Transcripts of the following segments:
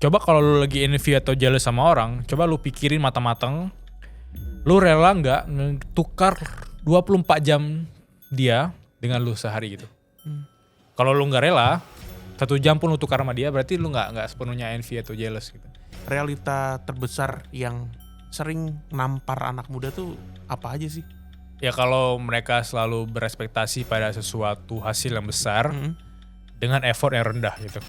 Coba kalau lu lagi envy atau jealous sama orang, coba lu pikirin matang-matang, lu rela nggak tukar 24 jam dia dengan lu sehari gitu. Kalau lu nggak rela, 1 jam pun lu tukar sama dia, berarti lu nggak sepenuhnya envy atau jealous gitu. Realita terbesar yang sering nampar anak muda tuh apa aja sih? Ya kalau mereka selalu berespektasi pada sesuatu hasil yang besar dengan effort yang rendah gitu.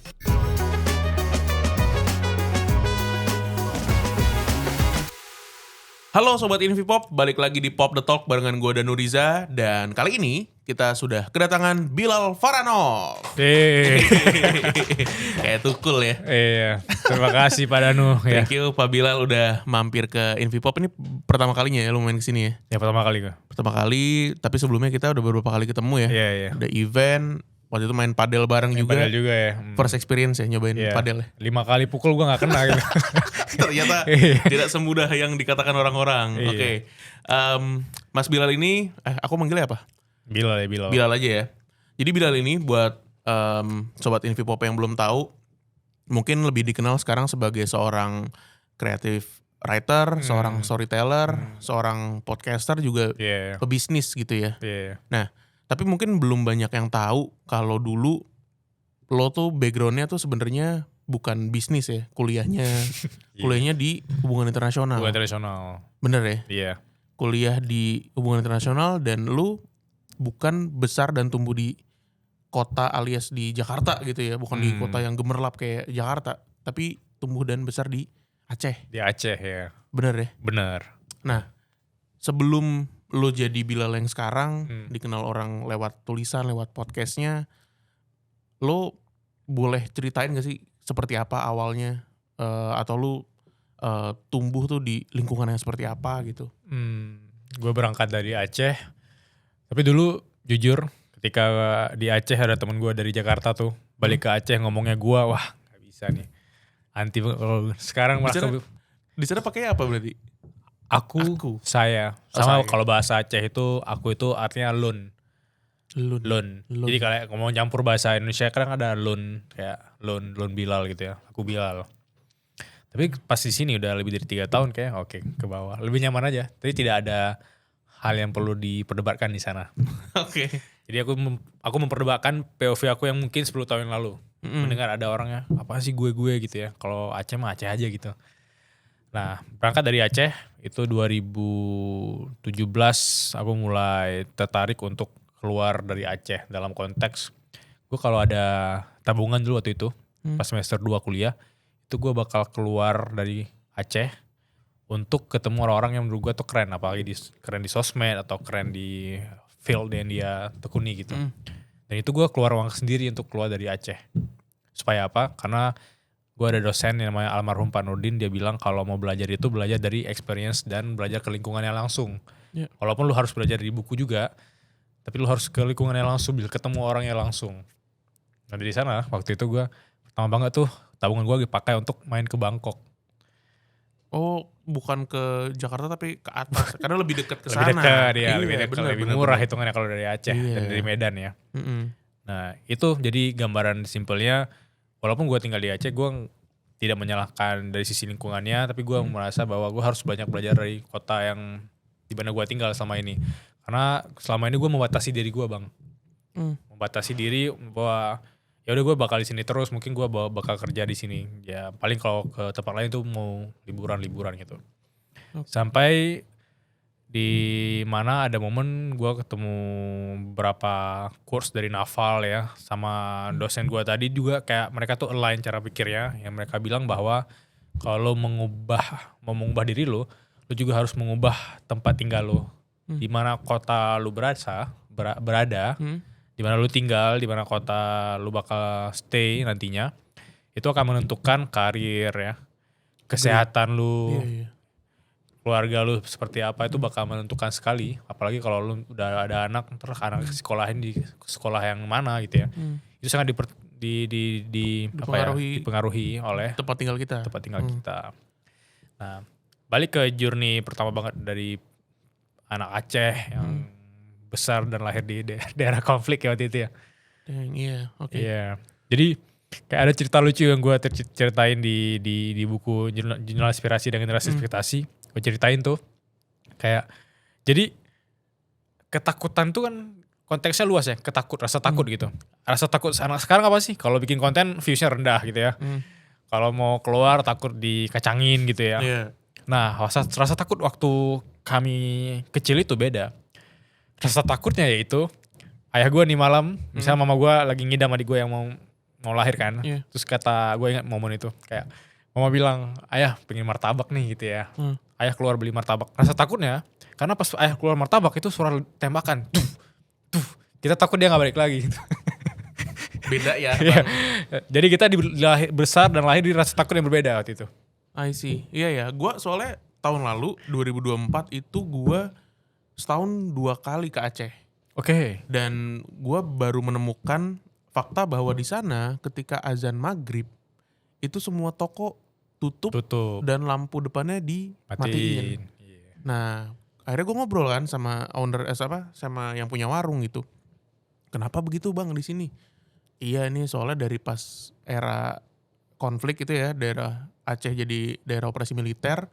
Halo Sobat Invipop, balik lagi di Pop The Talk barengan gue Danu Riza. Dan kali ini kita sudah kedatangan Bilal Faranov. Kayak tukul ya. Iya, terima kasih Pak Danu. Thank you Pak Bilal udah mampir ke Invipop. Ini pertama kalinya ya lu main kesini ya? Ya pertama kali gue. Pertama kali, tapi sebelumnya kita udah beberapa kali ketemu ya. Iya. Udah event, waktu itu main padel bareng juga. Padel juga ya. First experience ya nyobain padel ya. 5 kali pukul gue gak kena gitu. Ternyata tidak semudah yang dikatakan orang-orang. Iya. Oke. Mas Bilal ini, aku manggilnya apa? Bilal. Bilal aja ya. Jadi Bilal ini buat Sobat Invipop yang belum tahu, mungkin lebih dikenal sekarang sebagai seorang creative writer, seorang storyteller, seorang podcaster juga pebisnis gitu ya. Nah, tapi mungkin belum banyak yang tahu kalau dulu lo tuh backgroundnya tuh sebenarnya bukan bisnis ya, kuliahnya di hubungan internasional. Hubungan internasional. Bener ya? Iya. Kuliah di hubungan internasional dan lu bukan besar dan tumbuh di kota alias di Jakarta gitu ya, bukan di kota yang gemerlap kayak Jakarta, tapi tumbuh dan besar di Aceh. Di Aceh ya. Bener ya? Bener. Nah, sebelum lu jadi Bilal yang sekarang, dikenal orang lewat tulisan, lewat podcastnya, lu boleh ceritain gak sih seperti apa awalnya, atau lu tumbuh tuh di lingkungan yang seperti apa gitu? Gue berangkat dari Aceh, tapi dulu jujur ketika di Aceh ada temen gue dari Jakarta tuh balik ke Aceh ngomongnya gue, wah gak bisa nih, anti. Sekarang di sana pakai apa berarti? Aku. Saya. Sama kalau bahasa Aceh itu aku itu artinya lun. Jadi kalau ngomong campur bahasa Indonesia kadang ada lun, kayak lun Bilal gitu ya. Aku Bilal. Tapi pas di sini udah lebih dari 3 tahun kayak oke, ke bawah. Lebih nyaman aja. Tapi tidak ada hal yang perlu diperdebatkan di sana. Oke. Jadi aku memperdebatkan POV aku yang mungkin 10 tahun yang lalu. Mendengar ada orangnya, apa sih gue gitu ya. Kalau Aceh mah Aceh aja gitu. Nah, berangkat dari Aceh itu 2017 aku mulai tertarik untuk keluar dari Aceh dalam konteks gue kalau ada tabungan dulu waktu itu pas semester 2 kuliah itu gue bakal keluar dari Aceh untuk ketemu orang-orang yang menurut gue tuh keren, apalagi keren di sosmed atau keren di field yang dia tekuni gitu. Dan itu gue keluar uang sendiri untuk keluar dari Aceh. Supaya apa? Karena gue ada dosen yang namanya almarhum Pak Nurdin, dia bilang kalau mau belajar itu belajar dari experience dan belajar ke lingkungannya langsung. Walaupun lu harus belajar di buku juga, tapi lu harus ke lingkungannya langsung, bil ketemu orangnya langsung. Nah dari sana waktu itu gue pertama banget tuh tabungan gue dipakai untuk main ke Bangkok. Oh, bukan ke Jakarta tapi ke atas, karena lebih dekat ke sana. Lebih dekat ya, lebih murah hitungannya kalau dari Aceh dan dari Medan ya. Nah itu jadi gambaran simpelnya. Walaupun gue tinggal di Aceh, gue tidak menyalahkan dari sisi lingkungannya, tapi gue merasa bahwa gue harus banyak belajar dari kota yang di mana gue tinggal selama ini. Karena selama ini gue membatasi diri gue, Bang. Membatasi diri bahwa ya udah gue bakal di sini terus, mungkin gue bakal kerja di sini. Ya paling kalau ke tempat lain tuh mau liburan gitu. Sampai di mana ada momen gue ketemu beberapa course dari Naval ya, sama dosen gue tadi juga kayak mereka tuh align cara pikirnya, yang mereka bilang bahwa kalau mau mengubah diri lo juga harus mengubah tempat tinggal lo, di mana kota lo berada, di mana lo tinggal, di mana kota lo bakal stay nantinya, itu akan menentukan karir ya, kesehatan lo. Keluarga lu seperti apa itu bakal menentukan sekali, apalagi kalau lu udah ada anak, terus anak sekolahin di sekolah yang mana gitu ya. Itu sangat dipengaruhi oleh tempat tinggal kita. Nah, balik ke journey pertama banget dari anak Aceh yang besar dan lahir di daerah konflik ya waktu itu ya. Iya, oke. Iya. Jadi Kayak ada cerita lucu yang gue ceritain di buku Jurnal Inspirasi dan Generasi Ekspektasi. Gue ceritain tuh kayak jadi ketakutan tuh kan konteksnya luas ya, rasa takut gitu. Rasa takut anak sekarang apa sih? Kalau bikin konten viewsnya rendah gitu ya. Kalau mau keluar takut dikacangin gitu ya. Yeah. Nah rasa takut waktu kami kecil itu beda. Rasa takutnya yaitu ayah gue nih malam, misalnya mama gue lagi ngidam adik gue yang mau lahir kan. Terus kata gue ingat momen itu kayak mama bilang, ayah pengen martabak nih gitu ya. Ayah keluar beli martabak. Rasa takutnya karena pas ayah keluar martabak itu suara tembakan. Tuh, kita takut dia gak balik lagi gitu. Beda ya. Jadi kita besar dan lahir di rasa takut yang berbeda waktu itu. I see. Iya ya, gue soalnya tahun lalu 2024 itu gue setahun 2 kali ke Aceh. Oke. Dan gue baru menemukan fakta bahwa di sana ketika azan maghrib itu semua toko tutup. Dan lampu depannya dimatiin. Nah, akhirnya gue ngobrol kan sama owner sama yang punya warung gitu. Kenapa begitu bang di sini? Iya nih soalnya dari pas era konflik itu ya, daerah Aceh jadi daerah operasi militer,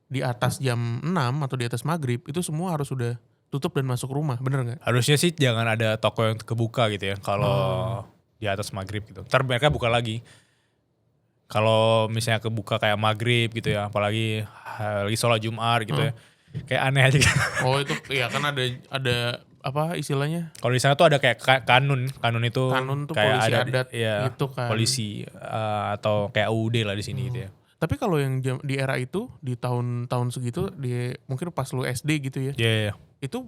di atas jam 6 atau di atas maghrib itu semua harus sudah tutup dan masuk rumah, bener gak? Harusnya sih jangan ada toko yang kebuka gitu ya kalau di atas maghrib gitu. Ntar mereka buka lagi. Kalau misalnya kebuka kayak maghrib gitu ya, apalagi lagi sholat Jumat gitu ya, kayak aneh aja gitu. Oh itu ya kan ada apa istilahnya? Kalau di sana tuh ada kayak kanun itu tuh kayak polisi ada adat gitu kan. Polisi atau kayak UUD lah di sini gitu ya. Tapi kalau yang di era itu di tahun-tahun segitu mungkin pas lu SD gitu ya. Iya. Itu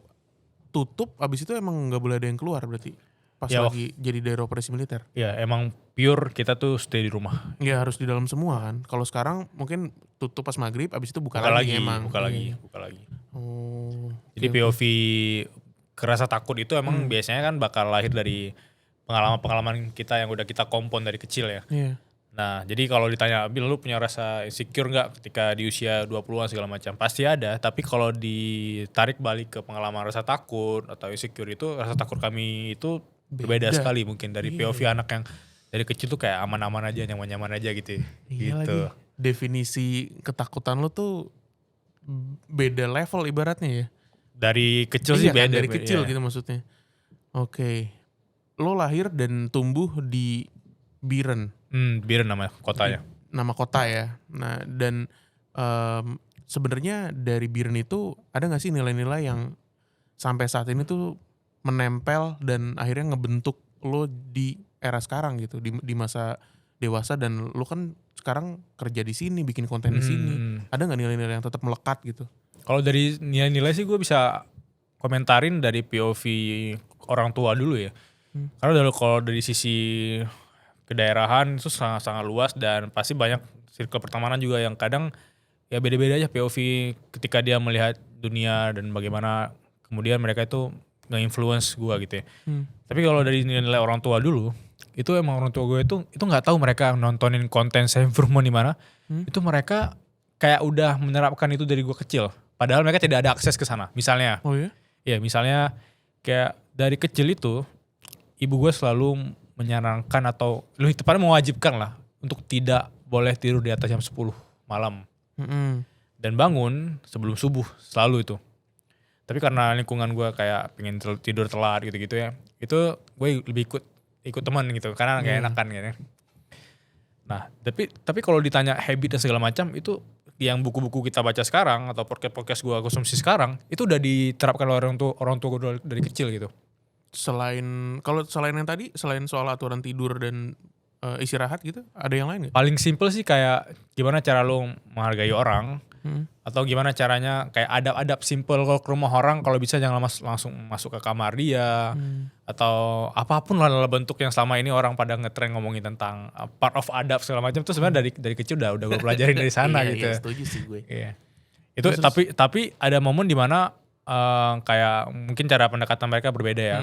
tutup abis itu emang nggak boleh ada yang keluar berarti pas lagi jadi daerah operasi militer. Ya emang pure kita tuh stay di rumah. Iya harus di dalam semua kan. Kalau sekarang mungkin tutup pas maghrib abis itu buka lagi. Buka lagi. Jadi POV kerasa takut itu emang biasanya kan bakal lahir dari pengalaman kita yang udah kita kompon dari kecil ya. Iya. Nah jadi kalau ditanya, Bil lu punya rasa insecure gak ketika di usia 20-an segala macam? Pasti ada, tapi kalau ditarik balik ke pengalaman rasa takut atau insecure itu, rasa takut kami itu berbeda sekali mungkin dari POV anak yang dari kecil tuh kayak aman-aman aja, nyaman-nyaman aja gitu. Iya gitu. Lagi. Definisi ketakutan lu tuh beda level ibaratnya ya. Dari kecil sih beda. Dari kecil gitu maksudnya. Oke. Lo lahir dan tumbuh di Biren. Biren nama kotanya. Nama kota ya. Nah dan sebenarnya dari Biren itu ada gak sih nilai-nilai yang sampai saat ini tuh menempel dan akhirnya ngebentuk lo di era sekarang gitu, di masa dewasa, dan lo kan sekarang kerja di sini, bikin konten di sini. Ada gak nilai-nilai yang tetap melekat gitu? Kalau dari nilai-nilai sih gue bisa komentarin dari POV orang tua dulu ya. Karena kalau dari sisi kedaerahan itu sangat luas dan pasti banyak circle pertemanan juga yang kadang ya beda-beda aja POV ketika dia melihat dunia dan bagaimana kemudian mereka itu nge-influence gue gitu ya. Tapi kalau dari nilai orang tua dulu, itu emang orang tua gue itu nggak tahu mereka nontonin konten self-improvement di mana. Itu mereka kayak udah menerapkan itu dari gue kecil. Padahal mereka tidak ada akses ke sana. Misalnya, ya misalnya kayak dari kecil itu ibu gue selalu menyarankan atau lebih tepatnya mewajibkan lah untuk tidak boleh tidur di atas jam 10 malam. Dan bangun sebelum subuh selalu itu. Tapi karena lingkungan gue kayak pengen tidur telat gitu-gitu ya, itu gue lebih ikut teman gitu karena gak enakan gitu. Nah, tapi kalau ditanya habit dan segala macam itu yang buku-buku kita baca sekarang atau podcast gue konsumsi sekarang itu udah diterapkan oleh orang tua gue dari kecil gitu. Selain yang tadi, selain soal aturan tidur dan istirahat gitu, ada yang lain gak? Paling simple sih kayak gimana cara lo menghargai orang, atau gimana caranya kayak adab-adab simple kalau ke rumah orang, kalau bisa jangan langsung masuk ke kamar dia, atau apapun lah bentuk yang selama ini orang pada ngetren ngomongin tentang part of adab segala macam itu sebenarnya dari kecil udah gue pelajarin dari sana gitu. Iya, setuju sih gue. Iya. Itu tapi ada momen dimana kayak mungkin cara pendekatan mereka berbeda ya.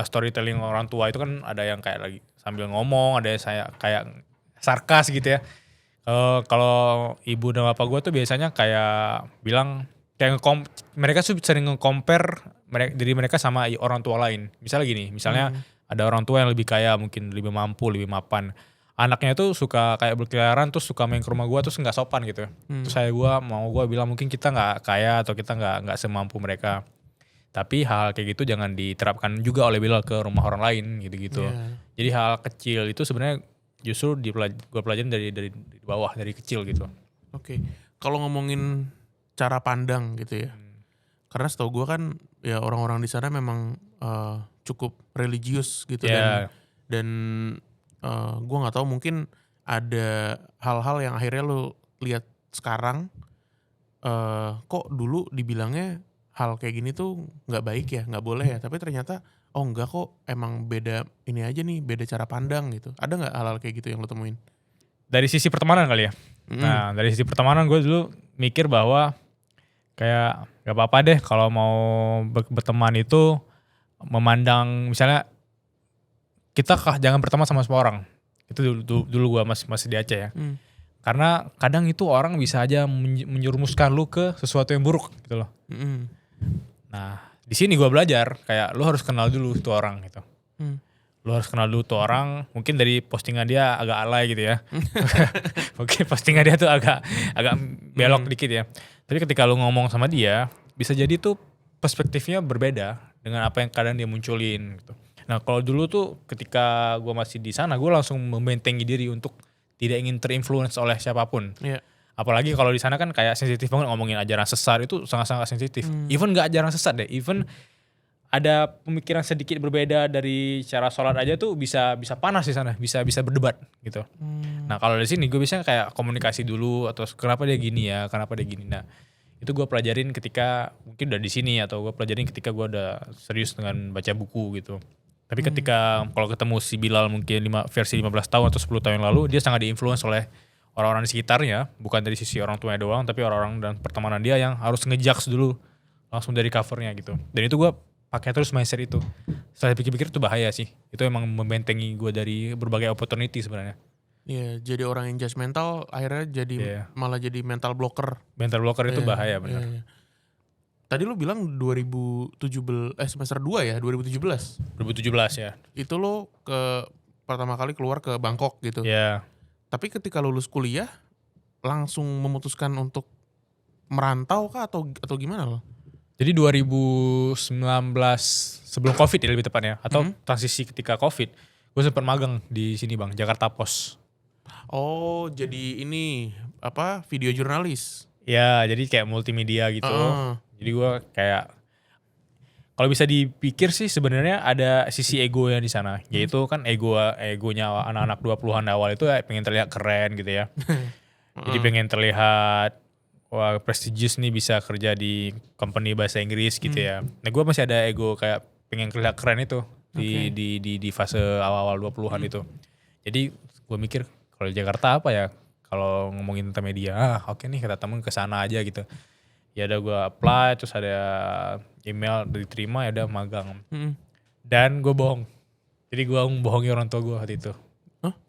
Storytelling orang tua itu kan ada yang kayak lagi sambil ngomong, ada yang saya kayak sarkas gitu ya. Kalau ibu dan bapak gue tuh biasanya kayak bilang kayak mereka sering nge-compare diri mereka sama orang tua lain. Misalnya gini, ada orang tua yang lebih kaya, mungkin lebih mampu, lebih mapan. anaknya tuh suka kayak berkeliaran terus suka main ke rumah gue terus nggak sopan gitu. Terus gue bilang mungkin kita nggak kaya atau kita nggak semampu mereka. Tapi hal kayak gitu jangan diterapkan juga oleh Bilal ke rumah orang lain gitu-gitu. Jadi hal kecil itu sebenarnya justru gue pelajarin dari bawah, dari kecil gitu. Oke. Kalau ngomongin cara pandang gitu ya. Karena setahu gue kan ya orang-orang di sana memang cukup religius gitu dan gue nggak tahu mungkin ada hal-hal yang akhirnya lo lihat sekarang kok dulu dibilangnya hal kayak gini tuh nggak baik ya, nggak boleh ya, tapi ternyata oh enggak kok, emang beda ini aja nih, beda cara pandang gitu. Ada nggak hal-hal kayak gitu yang lo temuin? Dari sisi pertemanan kali ya. Nah dari sisi pertemanan gue dulu mikir bahwa kayak gak apa-apa deh kalau mau berteman itu memandang misalnya kita jangan berteman sama semua orang. Itu dulu gue masih di Aceh ya. Karena kadang itu orang bisa aja menyerumuskan lu ke sesuatu yang buruk gitu loh. Nah di sini gue belajar kayak lu harus kenal dulu tuh orang gitu. Lu harus kenal dulu tuh orang, mungkin dari postingan dia agak alay gitu ya. Mungkin postingan dia tuh agak belok dikit ya. Tapi ketika lu ngomong sama dia, bisa jadi tuh perspektifnya berbeda dengan apa yang kadang dia munculin gitu. Nah kalau dulu tuh ketika gue masih di sana, gue langsung membentengi diri untuk tidak ingin terinfluence oleh siapapun. Apalagi kalau di sana kan kayak sensitif banget ngomongin ajaran sesat, itu sangat-sangat sensitif. Even gak ajaran sesat deh, even ada pemikiran sedikit berbeda dari cara sholat aja tuh bisa panas di sana, bisa berdebat gitu. Nah kalau di sini gue biasanya kayak komunikasi dulu atau kenapa dia gini ya, kenapa dia gini. Nah itu gue pelajarin ketika mungkin udah di sini atau gue pelajarin ketika gue udah serius dengan baca buku gitu. Tapi ketika kalau ketemu si Bilal mungkin versi 15 tahun atau 10 tahun yang lalu, dia sangat diinfluence oleh orang-orang di sekitarnya, bukan dari sisi orang tuanya doang, tapi orang-orang dan pertemanan dia yang harus ngejudge dulu langsung dari covernya gitu. Dan itu gue pakai terus mindset itu. Setelah pikir-pikir itu bahaya sih. Itu emang membentengi gue dari berbagai opportunity sebenarnya. Iya, jadi orang yang judgmental akhirnya jadi malah jadi mental blocker. Mental blocker itu bahaya benar. Tadi lu bilang 2017 semester 2 ya, 2017. 2017 ya. Itu lo pertama kali keluar ke Bangkok gitu. Iya. Tapi ketika lulus kuliah langsung memutuskan untuk merantau kah atau gimana lo? Jadi 2019 sebelum Covid ya lebih tepatnya, atau transisi ketika Covid, gue sempat magang di sini Bang, Jakarta Post. Oh, jadi ini apa, video jurnalis? Ya, jadi kayak multimedia gitu. Jadi gue kayak kalau bisa dipikir sih sebenarnya ada sisi ego yang di sana, yaitu kan egonya anak-anak 20-an awal itu pengen terlihat keren gitu ya. Jadi pengen terlihat wah prestigious nih bisa kerja di company bahasa Inggris gitu ya. Nah gue masih ada ego kayak pengen terlihat keren itu di fase awal-awal 20-an itu. Jadi gue mikir kalau di Jakarta apa ya kalau ngomongin tentang media, oke nih kata temen kesana aja gitu. Ya udah gue apply, terus ada email diterima, ya udah magang. Dan gue bohong. Jadi gue bohongi orang tua gue waktu itu.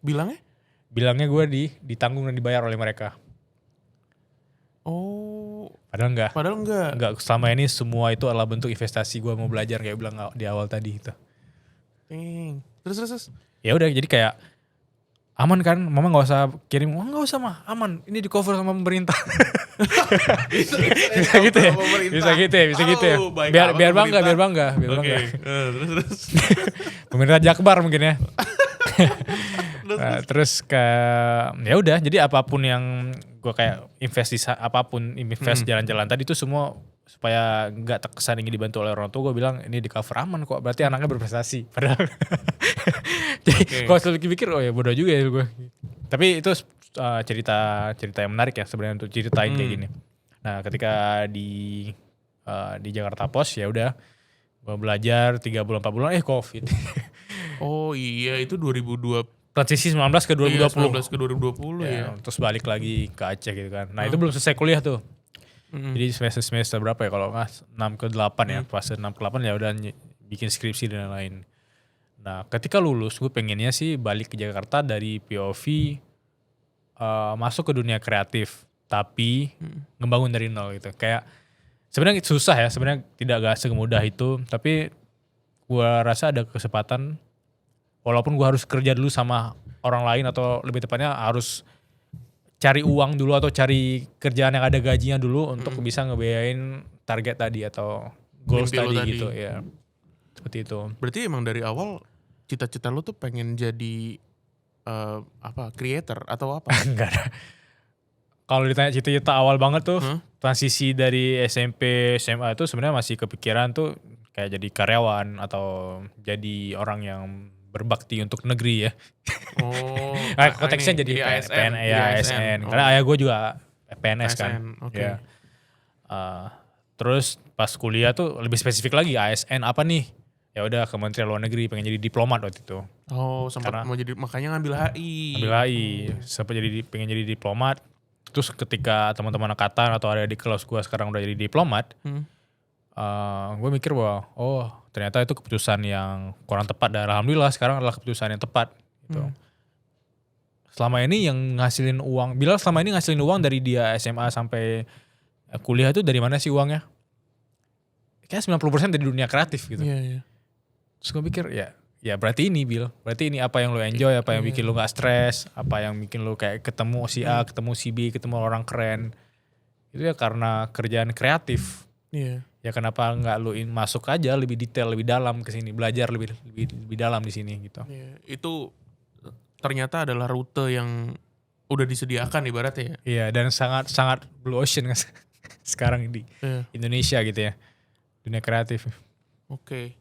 Bilangnya? Bilangnya gue ditanggung dan dibayar oleh mereka. Oh. Padahal enggak. Enggak. Selama ini semua itu adalah bentuk investasi gue mau belajar kayak bilang di awal tadi itu. Terus. Ya udah jadi kayak aman kan, mama nggak usah kirim, nggak usah mah, aman, ini di cover sama pemerintah. bisa gitu ya. Biar bangga. Terus. Pemerintah Jakbar mungkin ya. Nah, terus ya udah, jadi apapun yang gue kayak invest jalan-jalan tadi itu semua supaya nggak terkesan ingin dibantu oleh orang tua, gue bilang ini di cover aman kok, berarti anaknya berprestasi. Padahal jadi kalau selalu pikir oh ya bodoh juga ya gue. Tapi itu cerita yang menarik ya sebenarnya untuk ceritain kayak gini. Nah ketika di Jakarta Post ya udah gue belajar 3 bulan 4 bulan Covid. Oh iya itu 2020. Transisi 19 ke 2020. 19 ke 2020 ya. Terus balik lagi ke Aceh gitu kan. Nah itu belum selesai kuliah tuh. Jadi semester berapa ya kalau nggak 6 ke 8 ya. Fase 6 ke 8 ya udah bikin skripsi dan lain-lain. Nah ketika lulus gue pengennya sih balik ke Jakarta dari POV masuk ke dunia kreatif. Tapi ngebangun dari nol gitu. Kayak sebenarnya susah ya. Sebenarnya tidak semudah itu. Tapi gue rasa ada kesempatan. Walaupun gue harus kerja dulu sama orang lain atau lebih tepatnya harus cari uang dulu atau cari kerjaan yang ada gajinya dulu untuk bisa ngebiayain target tadi atau goals tadi gitu ya. Seperti itu. Berarti emang dari awal cita-cita lu tuh pengen jadi creator atau apa? Enggak ada. Kalau ditanya cita-cita awal banget tuh, transisi dari SMP, SMA itu sebenarnya masih kepikiran tuh kayak jadi karyawan atau jadi orang yang berbakti untuk negeri ya. Oh. Konteksnya jadi ASN. ASN. Karena ayah gue juga PNS kan. Okay. Ya. Terus pas kuliah tuh lebih spesifik lagi ASN apa nih? Ya udah Kementerian Luar Negeri, pengen jadi diplomat waktu itu. Oh, sempat mau jadi, makanya ngambil HI. Sempat pengen jadi diplomat. Terus ketika teman-teman angkatan atau ada di kelas gue sekarang udah jadi diplomat, gue mikir bahwa ternyata itu keputusan yang kurang tepat, dan alhamdulillah sekarang adalah keputusan yang tepat. Gitu. Selama ini yang ngasilin uang, Bilal selama ini ngasilin uang dari dia SMA sampai kuliah itu dari mana sih uangnya? Kayaknya 90% dari dunia kreatif gitu. Iya. Terus gue pikir ya berarti ini berarti ini apa yang lo enjoy, apa yang bikin lo gak stres, apa yang bikin lo kayak ketemu si A, ketemu si B, ketemu orang keren. Itu ya karena kerjaan kreatif. Iya. Ya kenapa nggak lo masuk aja lebih detail, lebih dalam ke sini, belajar lebih dalam di sini gitu. Iya. Itu ternyata adalah rute yang udah disediakan ibaratnya ya. Iya, dan sangat blue ocean sekarang di Indonesia gitu ya. Dunia kreatif. Oke.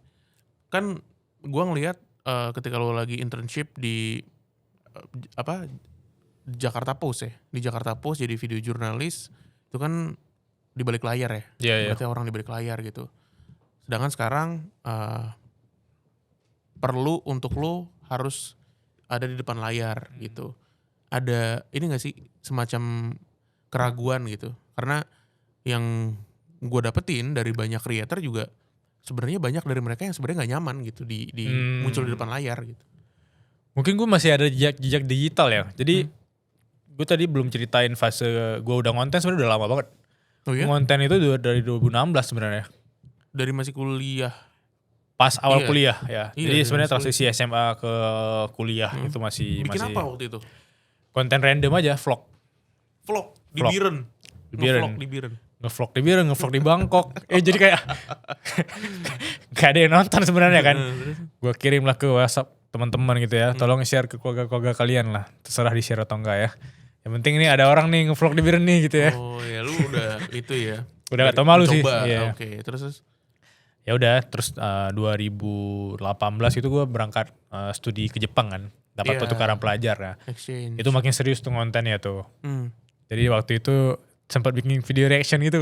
Kan gua ngelihat ketika lo lagi internship di Jakarta Post ya. Di Jakarta Post jadi video jurnalis itu kan di balik layar ya. Iya. Berarti orang di balik layar gitu. Sedangkan sekarang perlu untuk lo harus ada di depan layar gitu. Ada ini gak sih semacam keraguan gitu. Karena yang gue dapetin dari banyak creator juga sebenarnya banyak dari mereka yang sebenarnya nggak nyaman gitu di muncul di depan layar gitu. Mungkin gue masih ada jejak digital ya. Jadi gue tadi belum ceritain fase gue udah ngonten sebenarnya udah lama banget. Oh iya? Ngonten itu dari 2016 sebenarnya. Dari masih kuliah. Pas awal kuliah ya. Iya, jadi sebenarnya transisi SMA ke kuliah itu masih Bikin apa waktu itu? Konten random aja, vlog. Vlog di Biren. Vlog di Biren. Ngevlog di Biren, ngevlog di Bangkok. Jadi kayak gak ada yang nonton sebenarnya kan. Gue kirim lah ke WhatsApp teman-teman gitu ya. Tolong share ke keluarga-keluarga kalian lah. Terserah di share atau enggak ya. Yang penting ini ada orang nih ngevlog di Biren nih gitu ya. Oh ya, lu udah itu ya. Udah gak tau malu sih. Iya. Oke, terus. Ya udah, terus 2018 itu gue berangkat studi ke Jepang kan. Dapat pertukaran pelajar ya. Exchange. Itu makin serius tuh kontennya tuh. Jadi waktu itu sempat bikin video reaction gitu.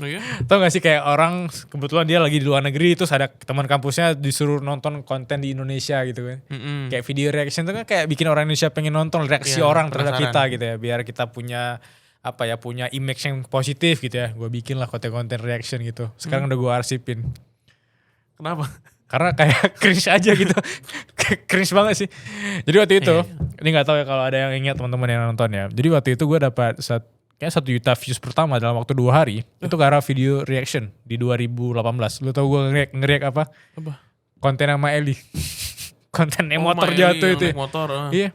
Oh iya? Tau gak sih kayak orang kebetulan dia lagi di luar negeri terus ada teman kampusnya disuruh nonton konten di Indonesia gitu kan. Kayak video reaction tuh kan kayak bikin orang Indonesia pengen nonton reaksi orang terhadap kita gitu ya. Biar kita punya punya image yang positif gitu ya. Gue bikin lah konten-konten reaction gitu. Sekarang udah gue arsipin. Kenapa? Karena kayak cringe aja gitu. Cringe banget sih. Jadi waktu itu, ini gak tahu ya kalau ada yang ingat teman-teman yang nonton ya. Jadi waktu itu gue dapat kayak 1 juta views pertama dalam waktu 2 hari. Itu karena video reaction di 2018. Lu tau gue nge-react apa? Konten sama Eli. Konten motor jatuh itu. Motor. Iya.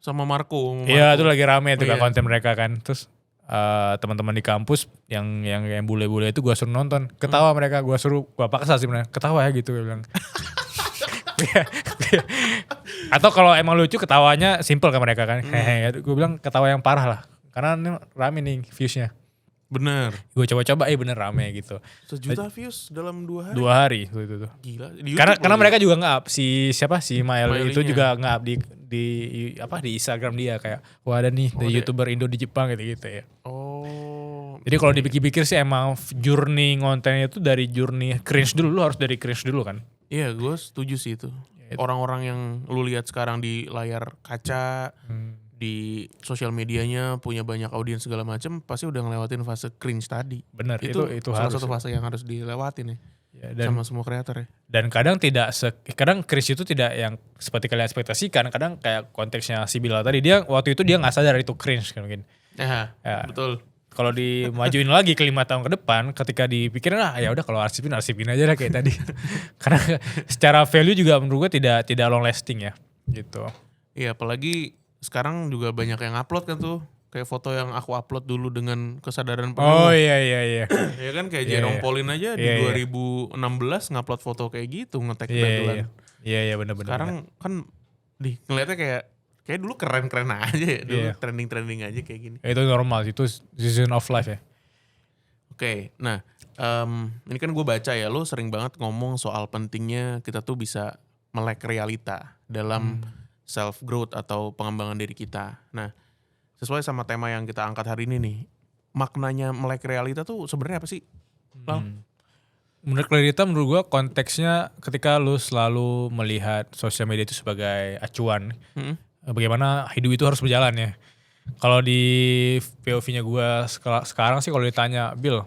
Sama Marco. Iya, itu lagi rame tuh kan konten mereka kan. Terus teman-teman di kampus yang bule-bule itu gue suruh nonton. Ketawa mereka, gue paksa sih mereka. Ketawa ya gitu gue bilang. Atau kalau emang lucu ketawanya simple ke mereka kan. Gue bilang ketawa yang parah lah. Karena ini rame nih viewsnya. Bener. Gue coba-coba bener rame gitu. 1 juta views dalam 2 hari? 2 hari itu tuh. Gila. Karena mereka juga nge-up. Si Mael itu juga nge-up di Instagram dia. Kayak wah ada nih YouTuber Indo di Jepang gitu ya. Oh. Jadi kalau dipikir-pikir sih emang journey ngontennya itu dari journey cringe dulu. Lu harus dari cringe dulu kan. Iya gue setuju sih itu. Orang-orang yang lu lihat sekarang di layar kaca. Di sosial medianya punya banyak audiens segala macam pasti udah ngelewatin fase cringe tadi. Benar, itu salah harus. satu fase yang harus dilewatin ya dan, sama semua kreator ya. Dan kadang kadang cringe itu tidak yang seperti kalian ekspektasikan. Kadang kayak konteksnya si Bilal tadi, waktu itu dia nggak sadar itu cringe kan mungkin. Ya. Betul. Kalau dimajuin lagi ke 5 tahun ke depan, ketika dipikirin ya udah kalau arsipin aja lah kayak tadi. Karena secara value juga menurut gue tidak long lasting ya, gitu. Iya, apalagi sekarang juga banyak yang upload kan tuh. Kayak foto yang aku upload dulu dengan kesadaran penuh. Oh iya. Ya kan kayak Iya, Jerome iya. Pauline aja di Iya, iya. 2016 ngupload foto kayak gitu, nge-tag Iya. dagelan. Iya benar. Sekarang kan ngeliatnya kayak dulu keren-keren aja ya. Dulu Iya. trending-trending aja kayak gini. Itu normal, itu season of life ya. Oke, nah ini kan gue baca ya, lo sering banget ngomong soal pentingnya kita tuh bisa melek realita dalam self growth atau pengembangan diri kita. Nah, sesuai sama tema yang kita angkat hari ini nih, maknanya melek realita tuh sebenarnya apa sih? Menurut realita, menurut gue konteksnya ketika lu selalu melihat sosial media itu sebagai acuan, bagaimana hidup itu harus berjalan ya. Kalau di POV-nya gue sekarang sih kalau ditanya, Bill,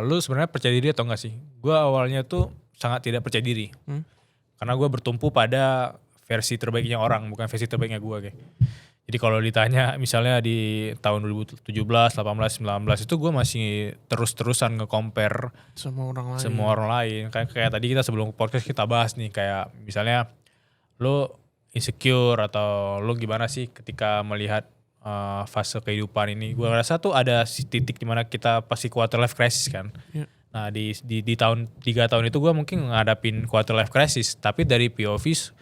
lu sebenarnya percaya diri atau enggak sih? Gue awalnya tuh sangat tidak percaya diri. Karena gue bertumpu pada versi terbaiknya orang, bukan versi terbaiknya gue. Kayak. Jadi kalau ditanya misalnya di tahun 2017, 18, 19 itu gue masih terus-terusan nge-compare Sama orang lain. semua orang lain. Kayak tadi kita sebelum podcast kita bahas nih, kayak misalnya lo insecure atau lo gimana sih ketika melihat fase kehidupan ini. Gue rasa tuh ada titik dimana kita pasti quarter life crisis kan. Yeah. Nah di tahun 3 tahun itu gue mungkin ngadapin quarter life crisis, tapi dari POVs,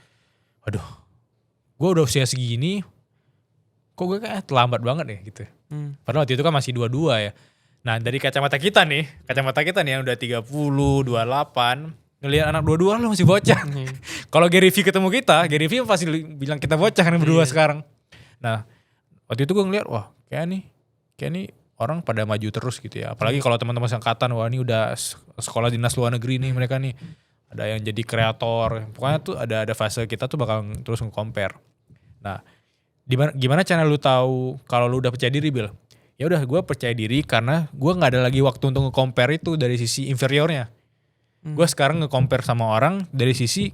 waduh, gue udah usia segini, kok gue kayak terlambat banget ya gitu. Padahal waktu itu kan masih 22 ya. Nah dari kacamata kita nih yang udah 30, 28, ngelihat anak 22 lo masih bocah. Kalau Gary V ketemu kita, Gary V pasti bilang kita bocah kan berdua sekarang. Nah waktu itu gue ngeliat, wah kayak nih orang pada maju terus gitu ya. Apalagi kalau teman-teman angkatan, wah ini udah sekolah dinas luar negeri nih mereka nih. Ada yang jadi kreator. Pokoknya tuh ada fase kita tuh bakal terus nge-compare. Nah gimana cara lu tahu kalau lu udah percaya diri, Bill? Ya udah, gue percaya diri karena gue nggak ada lagi waktu untuk nge-compare itu dari sisi inferiornya. Gue sekarang nge-compare sama orang dari sisi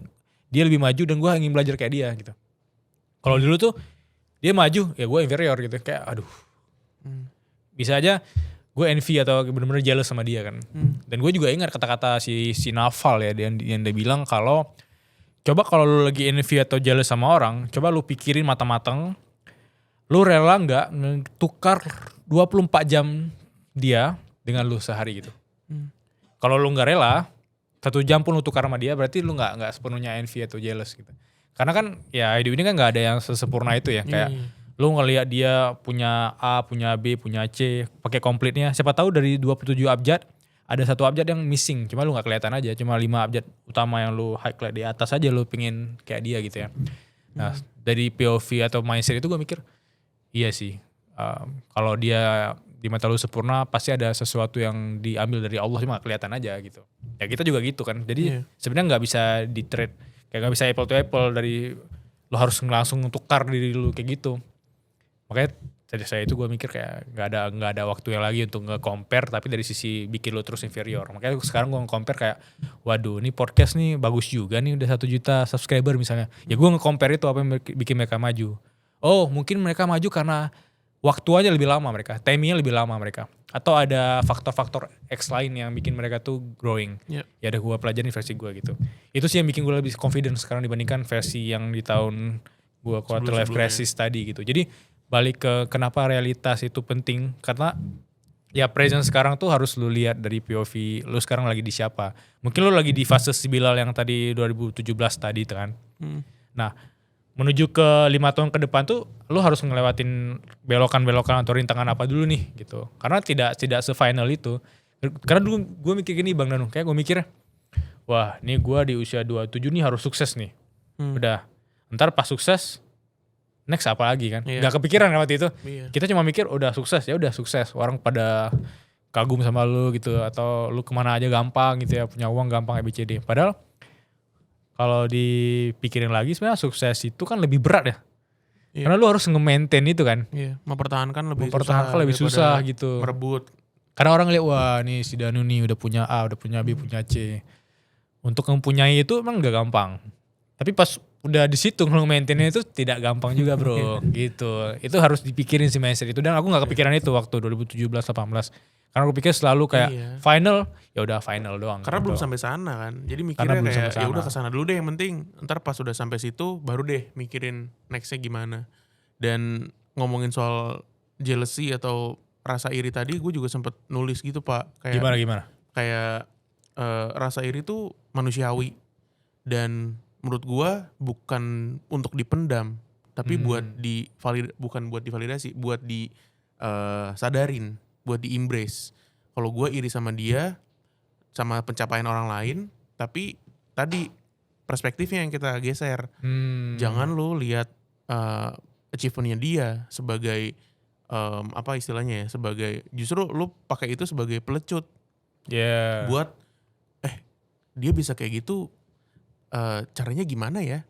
dia lebih maju dan gue ingin belajar kayak dia gitu. Kalau dulu tuh dia maju, ya gue inferior gitu. Kayak aduh. Bisa aja gue envy atau bener-bener jealous sama dia kan. Dan gue juga ingat kata-kata si Naval ya, yang dia bilang kalau coba kalau lu lagi envy atau jealous sama orang, coba lu pikirin matang-matang, lu rela nggak tukar 24 jam dia dengan lu sehari gitu. Kalau lu nggak rela, 1 jam pun lu tukar sama dia, berarti lu nggak sepenuhnya envy atau jealous gitu. Karena kan ya hidup ini kan nggak ada yang sesempurna itu ya. Kayak lu ngelihat dia punya A, punya B, punya C, pakai komplitnya. Siapa tahu dari 27 abjad ada 1 abjad yang missing, cuma lu nggak kelihatan aja. Cuma 5 abjad utama yang lu highlight di atas aja, lu pengen kayak dia gitu ya. Nah dari POV atau mindset itu gue mikir, iya sih, kalau dia di mata lu sempurna pasti ada sesuatu yang diambil dari Allah, cuma kelihatan aja gitu. Ya kita juga gitu kan. Jadi sebenarnya nggak bisa di trade, kayak nggak bisa apple to apple dari lu harus langsung tukar diri lu kayak gitu. Makanya dari saya itu gue mikir kayak nggak ada waktu yang lagi untuk nge-compare, tapi dari sisi bikin lu terus inferior. Makanya sekarang gue nge-compare kayak, waduh ini podcast nih bagus juga nih udah 1 juta subscriber misalnya. Ya gue nge-compare itu apa yang bikin mereka maju. Oh mungkin mereka maju karena waktunya lebih lama mereka, timingnya lebih lama mereka. Atau ada faktor-faktor X lain yang bikin mereka tuh growing. Ya ada gue pelajarin versi gue gitu. Itu sih yang bikin gue lebih confident sekarang dibandingkan versi yang di tahun gue quarter life crisis tadi gitu. Jadi balik ke kenapa realitas itu penting, karena ya present sekarang tuh harus lu lihat dari POV lu sekarang lagi di siapa. Mungkin lu lagi di fase si Bilal yang tadi 2017 tadi kan. Nah menuju ke 5 tahun ke depan tuh lu harus ngelewatin belokan-belokan atau rintangan apa dulu nih gitu. Karena tidak se-final itu. Karena dulu gue mikir gini Bang Danu, kayak gue mikir, wah nih gue di usia 27 nih harus sukses nih. Udah, ntar pas sukses next apa lagi kan? Gak kepikiran kan waktu itu. Kita cuma mikir udah sukses, ya udah sukses. Orang pada kagum sama lu gitu, atau lu kemana aja gampang gitu ya, punya uang gampang ABCD. Padahal kalau dipikirin lagi sebenarnya sukses itu kan lebih berat ya. Karena lu harus nge-maintain itu kan. Mempertahankan lebih susah gitu. Merebut. Karena orang lihat, wah nih si Danu nih udah punya A, udah punya B, punya C. Untuk mempunyai itu emang gak gampang. Tapi pas udah di situ nge-maintainnya itu tidak gampang juga bro gitu. Itu harus dipikirin si mindset itu, dan aku gak kepikiran itu waktu 2017-18. Karena aku pikir selalu kayak final, ya udah final doang. Karena gitu. belum sampai sana kan. Jadi mikirnya kayak ya udah kesana dulu deh yang penting. Ntar pas udah sampai situ baru deh mikirin nextnya gimana. Dan ngomongin soal jealousy atau rasa iri tadi, gue juga sempet nulis gitu Pak. Kayak Gimana? Kayak rasa iri tuh manusiawi. Dan menurut gue bukan untuk dipendam, tapi bukan buat divalidasi, buat sadarin, buat di-embrace. Kalau gue iri sama dia, sama pencapaian orang lain, tapi tadi perspektifnya yang kita geser. Jangan lu lihat achievementnya dia sebagai apa istilahnya ya, sebagai justru lu pakai itu sebagai pelecut. Buat dia bisa kayak gitu, caranya gimana ya?